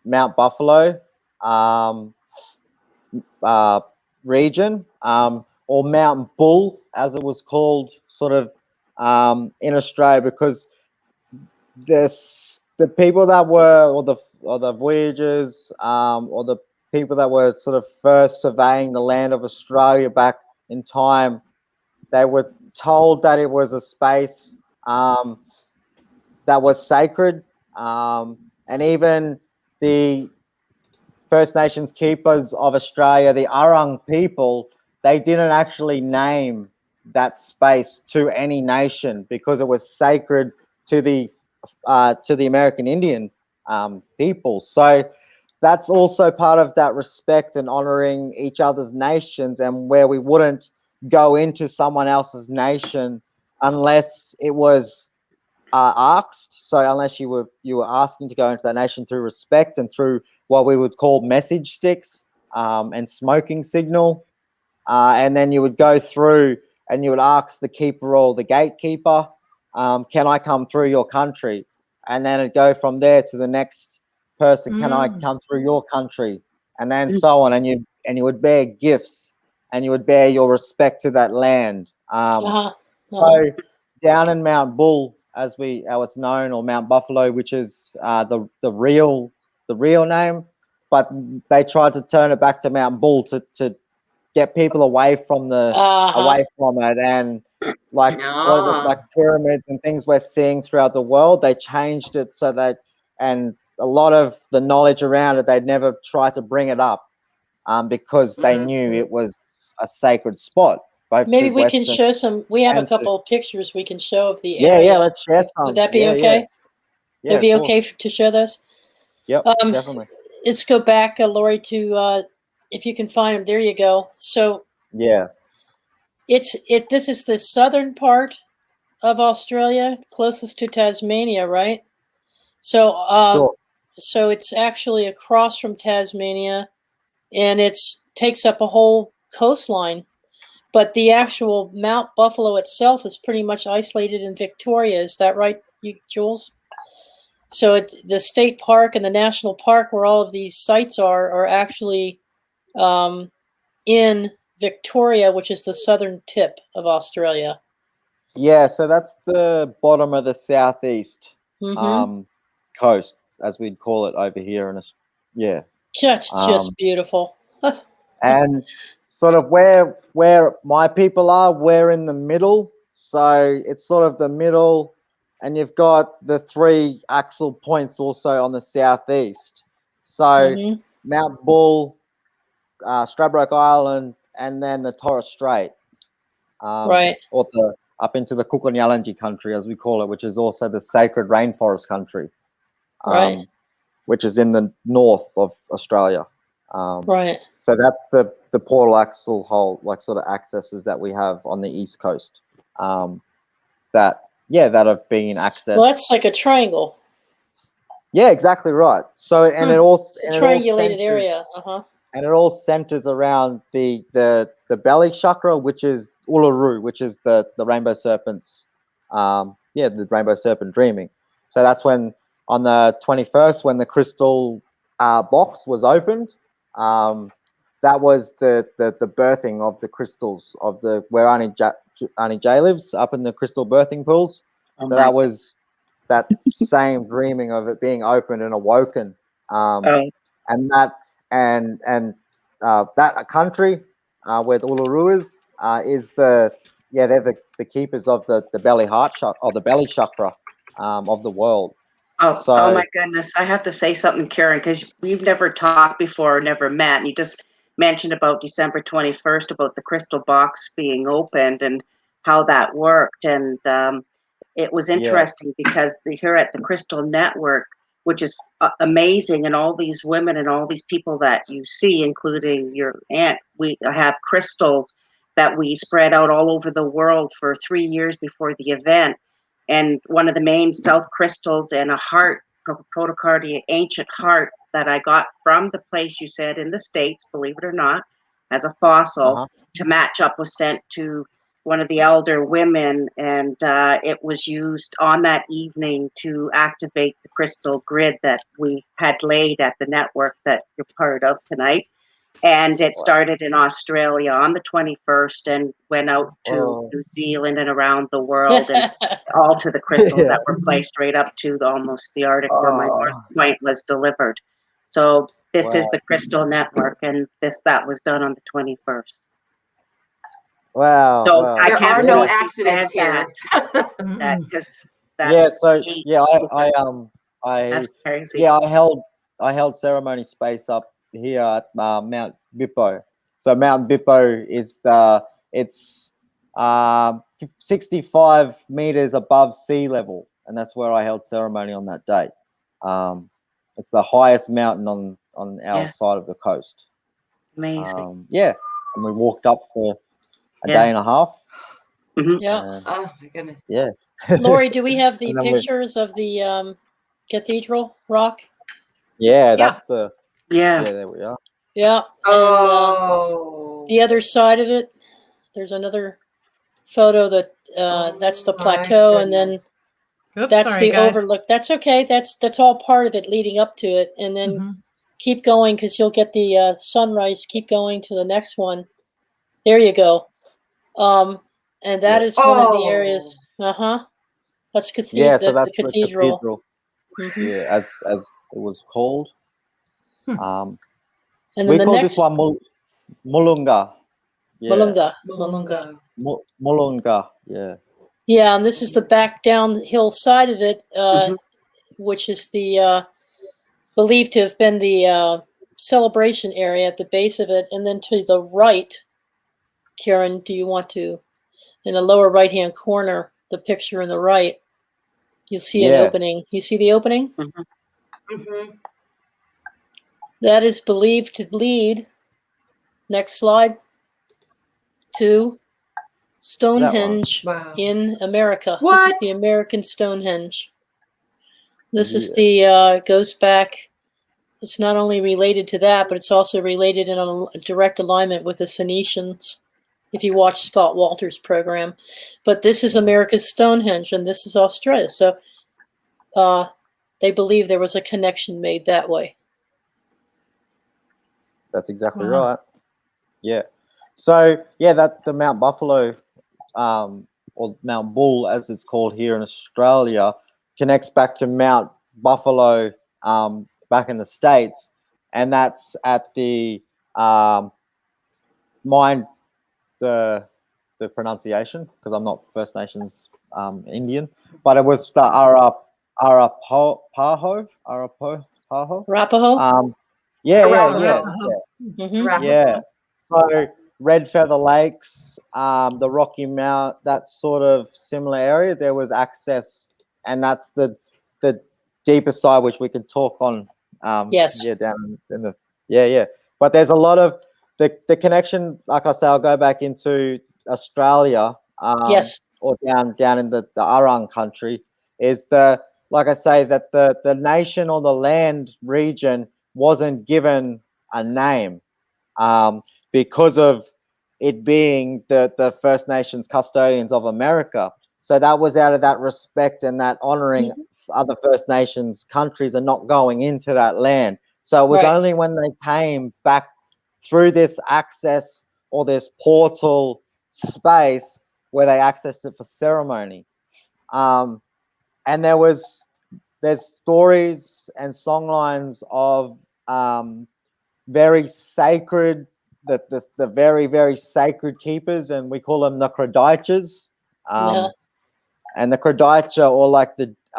Mount Buffalo region, or Mount Bull, as it was called, sort of in Australia, because the people that were, or the voyagers, or the people that were sort of first surveying the land of Australia back in time, they were told that it was a space that was sacred, and even the First Nations keepers of Australia, the Arang people, they didn't actually name that space to any nation, because it was sacred to the American Indian people. So that's also part of that respect and honoring each other's nations, and where we wouldn't go into someone else's nation unless it was asked. So unless you were asking to go into that nation through respect and through what we would call message sticks and smoking signal, and then you would go through and you would ask the keeper or the gatekeeper, can I come through your country? And then it'd go from there to the next person, can I come through your country? And then so on, and you would bear gifts, and you would bear your respect to that land. So down in Mount Bull, as it's known, or Mount Buffalo, which is the real name. But they tried to turn it back to Mount Bull to get people away from it, and like one of the like pyramids and things we're seeing throughout the world, they changed it so that, and a lot of the knowledge around it, they'd never try to bring it up because they knew it was a sacred spot. Maybe we can show some. We have a couple of pictures we can show of the area. Yeah, let's share some. Would that be okay? Yeah, it'd be okay to share those. Yep, definitely. Let's go back, Lori, to if you can find them. There you go. So yeah, this is the southern part of Australia, closest to Tasmania, right? So sure. So it's actually across from Tasmania, and takes up a whole coastline. But the actual Mount Buffalo itself is pretty much isolated in Victoria. Is that right, Jules? So the state park and the national park, where all of these sites are actually in Victoria, which is the southern tip of Australia. Yeah, so that's the bottom of the southeast coast, as we'd call it over here. That's just beautiful. And sort of where my people are, we're in the middle. So it's sort of the middle, and you've got the 3 axle points also on the southeast. So Mount Bull, Stradbroke Island, and then the Torres Strait. Right. Or up into the Kullilli country, as we call it, which is also the sacred rainforest country. Right. Which is in the north of Australia. Right. So that's the portal axle hole, like sort of accesses that we have on the east coast. That have been accessed. Well, that's like a triangle. Yeah, exactly right. So it triangulated area. And it all centers around the belly chakra, which is Uluru, which is the rainbow serpents. The rainbow serpent dreaming. So that's when on the 21st, when the crystal box was opened. That was the birthing of the crystals of where Auntie J lives, up in the crystal birthing pools. So that was that same dreaming of it being opened and awoken. And that country where the Uluru is they're the keepers of the belly heart chakra, or the belly chakra of the world. Oh my goodness. I have to say something, Kieron, because we've never talked before, never met. And you just mentioned about December 21st, about the crystal box being opened and how that worked. And it was interesting because here at the Crystal Network, which is amazing, and all these women and all these people that you see, including your aunt, we have crystals that we spread out all over the world for 3 years before the event. And one of the main south crystals and a heart, protocardia, ancient heart that I got from the place you said in the States, believe it or not, as a fossil to match up, was sent to one of the elder women, and it was used on that evening to activate the crystal grid that we had laid at the network that you're part of tonight. And it started in Australia on the 21st and went out to New Zealand and around the world, and all to the crystals that were placed right up to almost the Arctic where my North Point was delivered. So this is the Crystal Network, and that was done on the 21st. Wow. So wow. there are no accidents here. I held ceremony space up here at Mount Bippo. So Mount Bippo is it's 65 meters above sea level, and that's where I held ceremony on that day. It's the highest mountain on our side of the coast. Amazing. And we walked up for a day and a half. Yeah. Oh my goodness. Yeah. Lori, do we have the pictures of the cathedral rock? Yeah, that's the. Yeah, there we are. Yeah. Oh. And, the other side of it, there's another photo that that's the plateau, and then that's the overlook. That's okay. That's all part of it leading up to it, and then keep going because you'll get the sunrise. Keep going to the next one. There you go. And that is one of the areas. That's Yeah, so the that's the cathedral. cathedral. Mm-hmm. Yeah, as it was called. And then We the call next this one Mulunga. Yeah. Mulunga. Yeah. Yeah, and this is the back downhill side of it, which is the believed to have been the celebration area at the base of it. And then to the right, Kieron, do you want to, in the lower right-hand corner, the picture in the right, you'll see an opening. You see the opening? That is believed to lead, next slide, to Stonehenge in America. What? This is the American Stonehenge. This is the, goes back, it's not only related to that, but it's also related in a direct alignment with the Phoenicians, if you watch Scott Walter's program. But this is America's Stonehenge, and this is Australia. So they believe there was a connection made that way. That's exactly right. Yeah. So, yeah, that the Mount Buffalo, or Mount Bull, as it's called here in Australia, connects back to Mount Buffalo back in the States, and that's at the mind the pronunciation, because I'm not First Nations Indian, but it was the Arapaho. Arapaho? Yeah. So Red Feather Lakes, the Rocky Mount, that sort of similar area, there was access, and that's the deeper side, which we can talk on. Yes. Yeah, down in the But there's a lot of the connection. Like I say, I'll go back into Australia. Yes. Or down in the Arang country, is like I say, that the nation or the land region wasn't given a name because of it being the First Nations custodians of America. So that was out of that respect and that honoring other First Nations countries and not going into that land. So it was only when they came back through this access or this portal space where they accessed it for ceremony. And there's stories and songlines of very sacred, the very, very sacred keepers, and we call them the Kradaichas. And the Kradaicha, or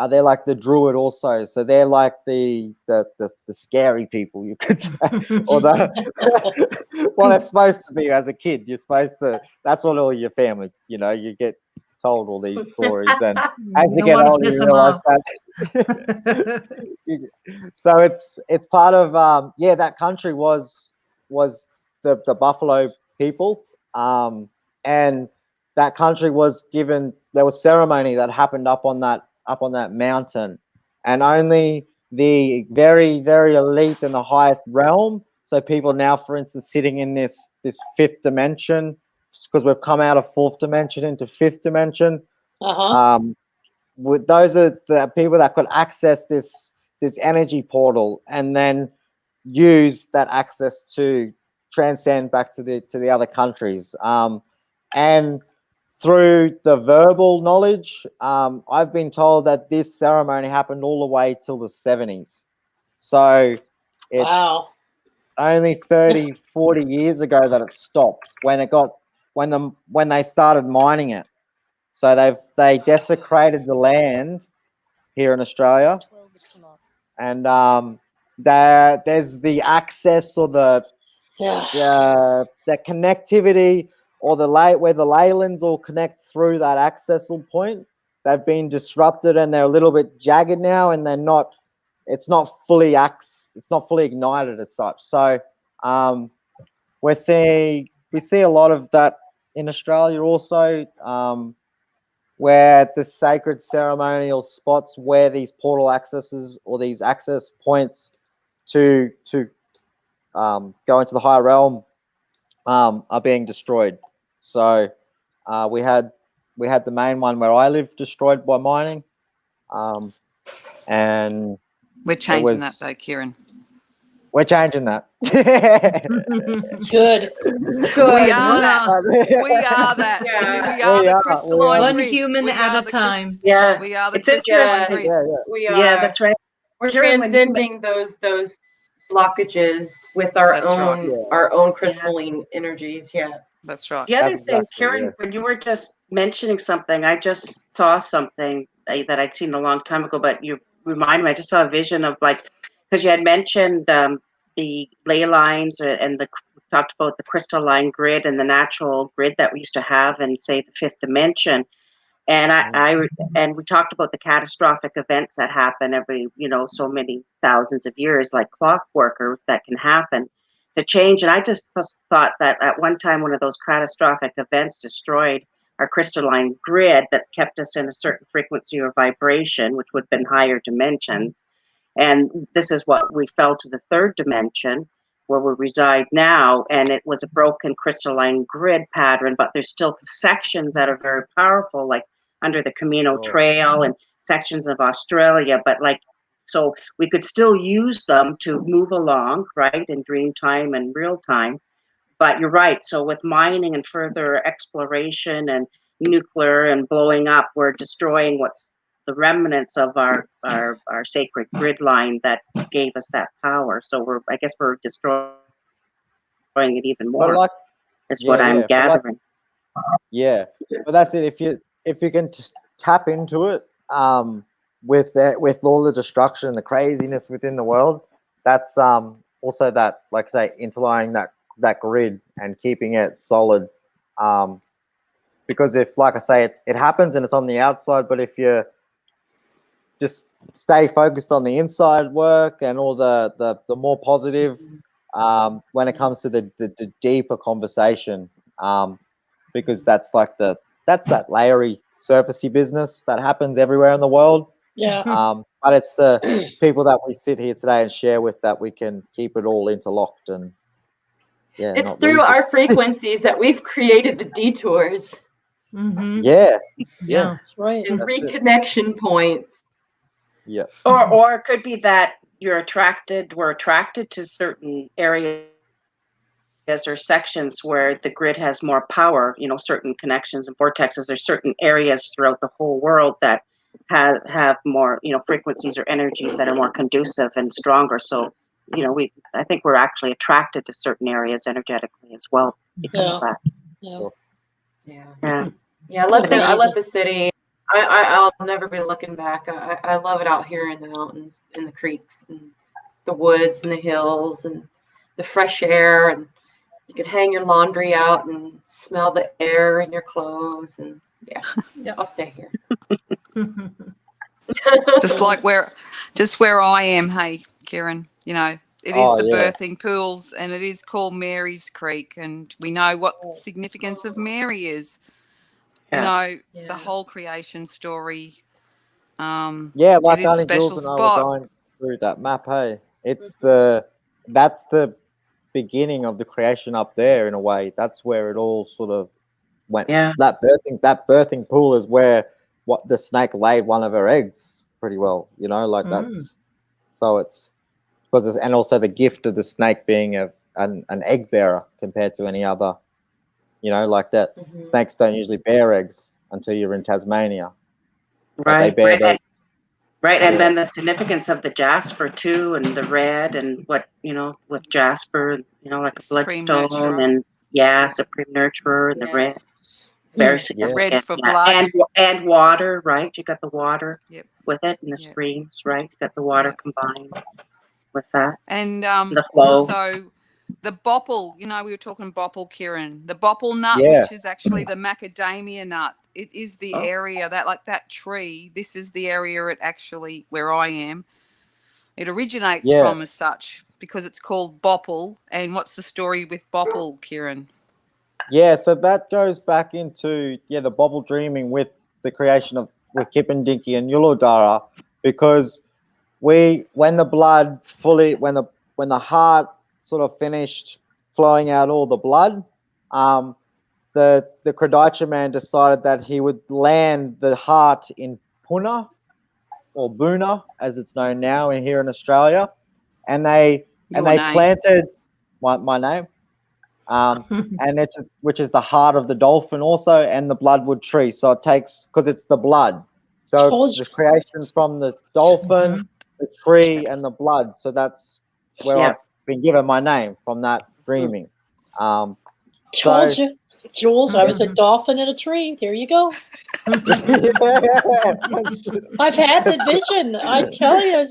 they're like the Druid also. So they're like the scary people, you could say. Or well, they're supposed to be. As a kid, you're supposed to, that's what all your family, you get told all these stories, and as you get older you realize that. So it's part of that country was the Buffalo people, and that country was given, there was ceremony that happened up on that mountain, and only the very, very elite and the highest realm. So people now, for instance, sitting in this fifth dimension, because we've come out of fourth dimension into fifth dimension. Those are the people that could access this energy portal and then use that access to transcend back to the other countries. And through the verbal knowledge, I've been told that this ceremony happened all the way till the 70s. So it's only 30, 40 years ago that it stopped, when they started mining it. So they desecrated the land here in Australia, and there's the access or the connectivity, or where the ley lines all connect through that accessible point. They've been disrupted and they're a little bit jagged now, and it's not fully ignited as such. So we see a lot of that in Australia also, where the sacred ceremonial spots where these portal accesses or these access points to go into the higher realm are being destroyed. So we had the main one where I live destroyed by mining, and we're changing that though, Kieron. We're changing that. Good. We are that. We are that. Yeah. We are the crystalline One grid. human We at are a the time. Yeah, We are the it's crystalline interesting. grid. We are. Yeah, that's right. We're Kieron, when you transcending those blockages with our That's right. own crystalline energies. Yeah. That's right. The other That's thing, exactly, Kieron, yeah. when you were just mentioning something, I just saw something that I'd seen a long time ago, but you reminded me, I just saw a vision of like, because you had mentioned the ley lines and talked about the crystalline grid and the natural grid that we used to have in, say, the fifth dimension. And and we talked about the catastrophic events that happen every, so many thousands of years, like clockwork, or that can happen to change. And I just thought that at one time, one of those catastrophic events destroyed our crystalline grid that kept us in a certain frequency or vibration, which would have been higher dimensions. And this is what we fell to the third dimension where we reside now. And it was a broken crystalline grid pattern, but there's still sections that are very powerful, like under the Camino Trail and sections of Australia. But so we could still use them to move along, right, in dream time and real time. But you're right. So with mining and further exploration and nuclear and blowing up, we're destroying what's the remnants of our sacred grid line that gave us that power. So I guess we're destroying it even more. That's what I'm gathering. But that's it. If you can tap into it, with all the destruction and the craziness within the world, that's also that, like I say, interlining that grid and keeping it solid. Because if, like I say, it happens and it's on the outside, but if you just stay focused on the inside work and all the more positive, when it comes to the deeper conversation, because that's that layery, surfacey business that happens everywhere in the world. Yeah. But it's the people that we sit here today and share with that we can keep it all interlocked and it's through our frequencies that we've created the detours. Yeah, that's right. And reconnection points. Yeah. Or it could be that we're attracted to certain areas or sections where the grid has more power, certain connections and vortexes. There's certain areas throughout the whole world that have more, frequencies or energies that are more conducive and stronger. So, I think we're actually attracted to certain areas energetically as well because of that. I love the city. I'll never be looking back. I love it out here in the mountains, in the creeks, and the woods, and the hills, and the fresh air, and you can hang your laundry out and smell the air in your clothes, and I'll stay here. just where I am. Hey, Kieron, it is the birthing pools, and it is called Mary's Creek, and we know what the significance of Mary is. The whole creation story. Like it is a Auntie special Jules and I spot. were going through that map. Hey, that's the beginning of the creation up there in a way. That's where it all sort of went. That birthing pool is where the snake laid one of her eggs pretty well. That's so it's because and also the gift of the snake being an egg bearer compared to any other. Like that. Snakes don't usually bear eggs until you're in Tasmania. Right. They bear eggs. Right. And then the significance of the jasper too, and the red, and what, with jasper, like a bloodstone, and supreme nurturer, and the red. Very significant. Red for blood. And water, right? You got the water with it, and the streams, right? You got the water combined with that. And the flow. Also the bopple, we were talking bopple, Kieron. The bopple nut, which is actually the macadamia nut. It is the area that tree. This is the area where I am. It originates from as such because it's called bopple. And what's the story with bopple, Kieron? Yeah, so that goes back into the bobble dreaming with the creation with Kipindinki and Yuladara, because when the heart sort of finished flowing out all the blood, the Kradaicha man decided that he would land the heart in Poonah, or Poonah as it's known now here in Australia, and they and they planted my name, and which is the heart of the dolphin also, and the bloodwood tree. So it takes, because it's the blood. So the creation from the dolphin, the tree, and the blood. So that's where I've been given my name, from that dreaming. Told you, Jules. I was a dolphin in a tree. There you go. I've had the vision. I tell you.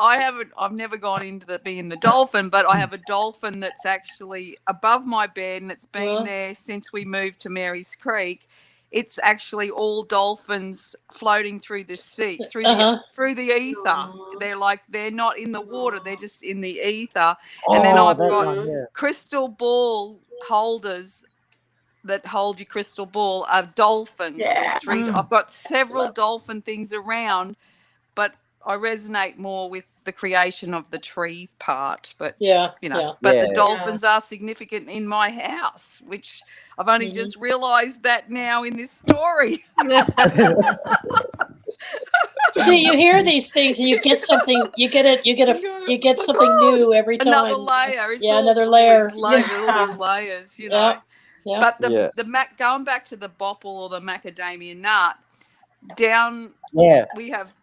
I haven't. I've never gone into being the dolphin, but I have a dolphin that's actually above my bed, and it's been there since we moved to Mary's Creek. It's actually all dolphins floating through the sea, through the ether. They're not in the water; they're just in the ether. And then I've got crystal ball holders that hold your crystal ball of dolphins. Yeah. I've got several dolphin things around, but I resonate more with the creation of the tree part. But the dolphins are significant in my house, which I've only just realized that now in this story. See, you hear these things and you get something. You get something new every time. Another layer. Another layer. All these layers, you know. Yeah. But going back to the bopple or the macadamia nut, down we have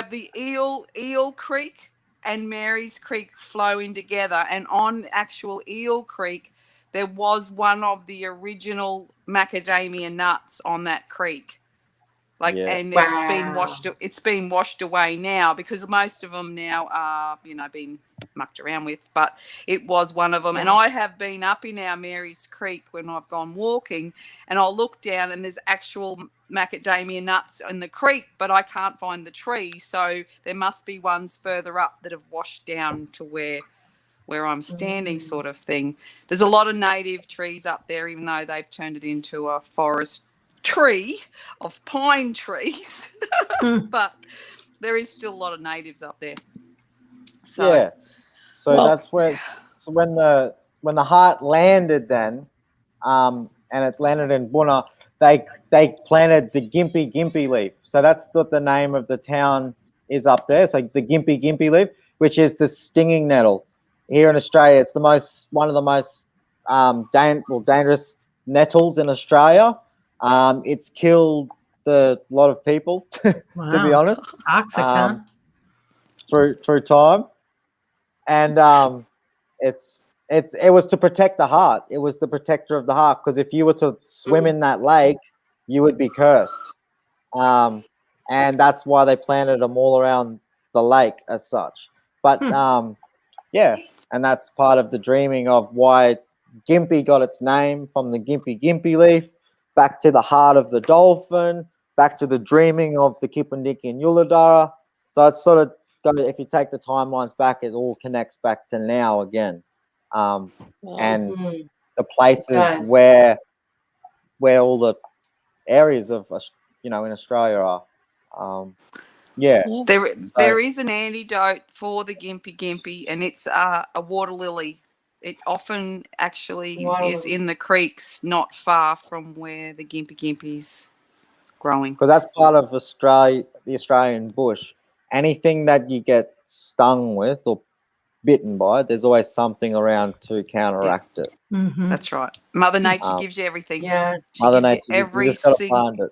the Eel Creek and Mary's Creek flowing together, and on actual Eel Creek there was one of the original macadamia nuts on that creek. And it's been washed away now, because most of them now are, being mucked around with, but it was one of them. And I have been up in our Mary's Creek when I've gone walking, and I'll look down and there's actual macadamia nuts in the creek, but I can't find the tree. So there must be ones further up that have washed down to where I'm standing, sort of thing. There's a lot of native trees up there, even though they've turned it into a forest tree of pine trees. But there is still a lot of natives up there. So that's where when the heart landed then, and it landed in Poonah, they planted the Gympie leaf. So that's what the name of the town is up there. It's like the Gympie leaf, which is the stinging nettle. Here in Australia, it's one of the most dangerous nettles in Australia. It's killed a lot of people, to be honest. Toxic, through time, and it was to protect the heart. It was the protector of the heart, because if you were to swim in that lake, you would be cursed. And that's why they planted them all around the lake as such. But and that's part of the dreaming of why Gympie got its name, from the Gympie leaf, back to the heart of the dolphin, back to the dreaming of the Kipundiki and Yuladara. So it's sort of, if you take the timelines back, it all connects back to now again. And the places where all the areas of, in Australia are. There is an antidote for the Gympie, and it's a water lily. It often actually is in the creeks not far from where the Gympie's growing. Because that's part of Australia, the Australian bush. Anything that you get stung with or bitten by, there's always something around to counteract it. That's right. Mother Nature gives you everything. Yeah. Mother Nature, you just got to find it.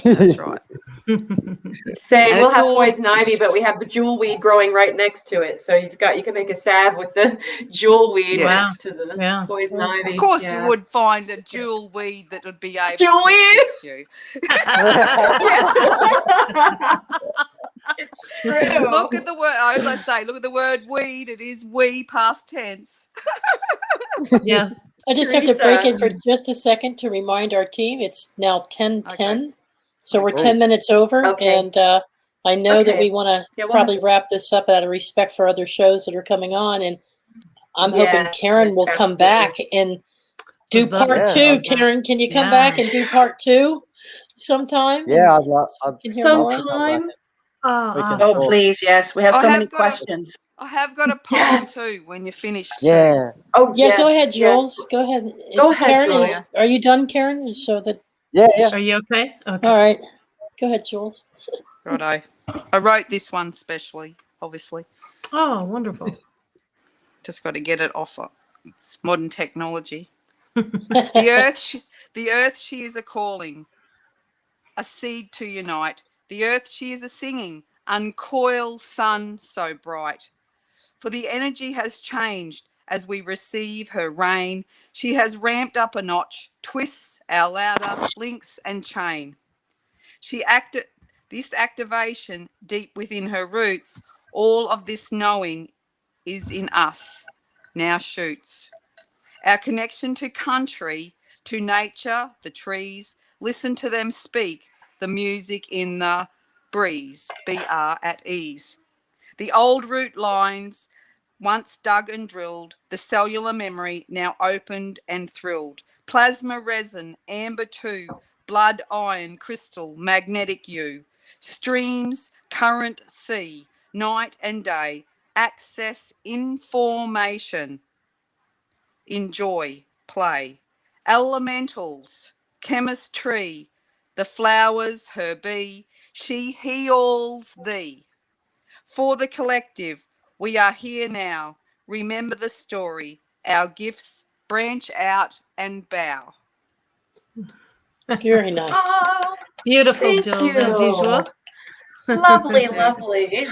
That's right. We'll have poison ivy, but we have the jewel weed growing right next to it. So you can make a salve with the jewel weed next to the poison ivy. Of course, you would find a jewel weed that would be able to fix you. It's true. Look at the word, as I say, look at the word weed. It is we past tense. Yes. I just have to break in for just a second to remind our team it's now 10:10. So we're 10 minutes over, and I know that we want to probably wrap this up out of respect for other shows that are coming on, and I'm hoping Kieron will come back and do part two. Kieron, can you come back and do part two sometime? Yeah, I'd love sometime. Oh, please, yes. We have so many questions. I have got a poem too when you're finished. Yeah. Oh, yeah. Go ahead, Jules. Go ahead. Kieron, are you done, Kieron? So that. Yeah. Are you okay? Okay. All right. Go ahead, Jules. Righto. I wrote this one specially, obviously. Oh, wonderful. Just got to get it off modern technology. The earth she is a calling, a seed to unite. The earth she is a singing, uncoil sun so bright. For the energy has changed as we receive her rain. She has ramped up a notch, twists our louder links and chain. This activation deep within her roots, all of this knowing is in us, now shoots. Our connection to country, to nature, the trees, listen to them speak, the music in the breeze, BR at ease. The old root lines, once dug and drilled, the cellular memory now opened and thrilled. Plasma resin, amber 2, blood iron, crystal, magnetic U. Streams, current sea, night and day, access information. Enjoy, play. Elementals, chemistry, the flowers, her bee, she heals thee. For the collective, we are here now. Remember the story. Our gifts branch out and bow. Very nice. Oh, Beautiful, Jules, as usual. Lovely, lovely.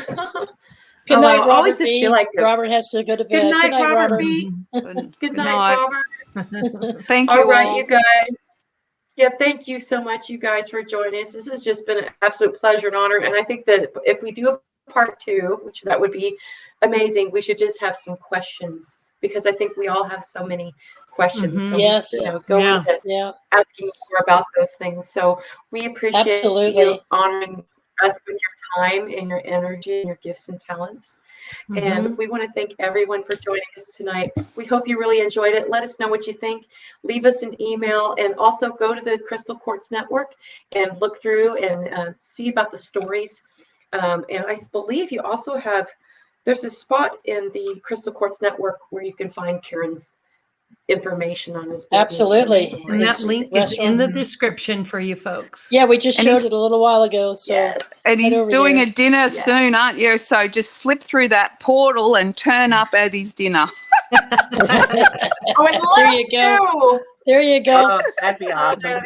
Good night, I Robert always just B. feel like Robert has to go to bed. Good night, Robert B. Good Good night, Robert. Thank you All right, all. you guys. Yeah, thank you so much, you guys, for joining us. This has just been an absolute pleasure and honor. And I think that if we do a part 2, which that would be amazing, we should just have some questions, because I think we all have so many questions. So Yes. go into asking more about those things. So we appreciate you honoring us with your time and your energy and your gifts and talents. And we want to thank everyone for joining us tonight. We hope you really enjoyed it. Let us know what you think. Leave us an email, and also go to the Crystal Quartz Network and look through and see about the stories. And I believe you also have, there's a spot in the Crystal Quartz Network where you can find Kieron's information on his business. Absolutely. And that link is in the description for you folks. Yeah, we just showed it a little while ago. So and he's doing a dinner soon, aren't you? So just slip through that portal and turn up at his dinner. There you go. There you go. Oh, that'd be awesome.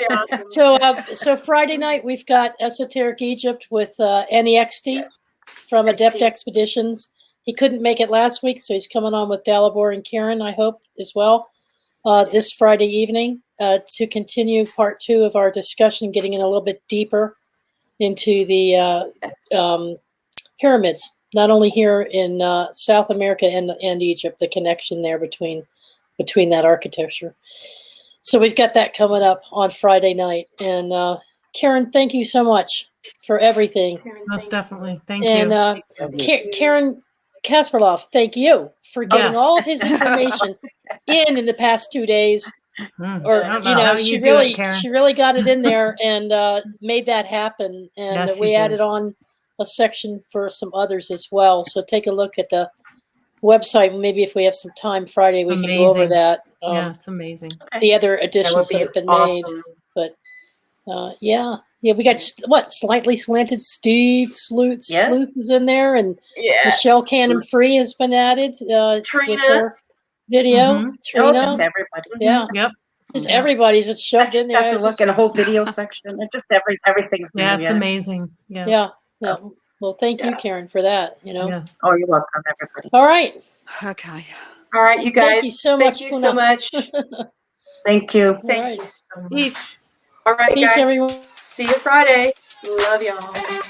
So Friday night we've got Esoteric Egypt with NEXT from Adept Expeditions. He couldn't make it last week, so he's coming on with Dalibor and Kieron, I hope, as well, this Friday evening to continue part 2 of our discussion, getting in a little bit deeper into the pyramids, not only here in South America and Egypt, the connection there between that architecture. So we've got that coming up on Friday night. And Kieron, thank you so much for everything. Most definitely. Thank you. And Kieron Kasparov, thank you for getting all of his information in the past 2 days. Or she really got it in there and made that happen. And we added on a section for some others as well. So take a look at the website. Maybe if we have some time Friday, we can go over that. It's amazing. The other additions that have been made, but we got Slightly Slanted Steve Sleuth is in there, and Michelle Cannon Free has been added with her video. Trina, just everybody. Just everybody's just shoved in there. Have to look at a whole video section, and just everything's new. It's amazing. Well, thank you, Kieron, for that. Yes. Oh, you're welcome, everybody. All right. Okay. All right, you guys. Thank you so much. Thank you so much. Thank you. Thank you so much. Peace. All right, Peace, guys. everyone. See you Friday. Love y'all.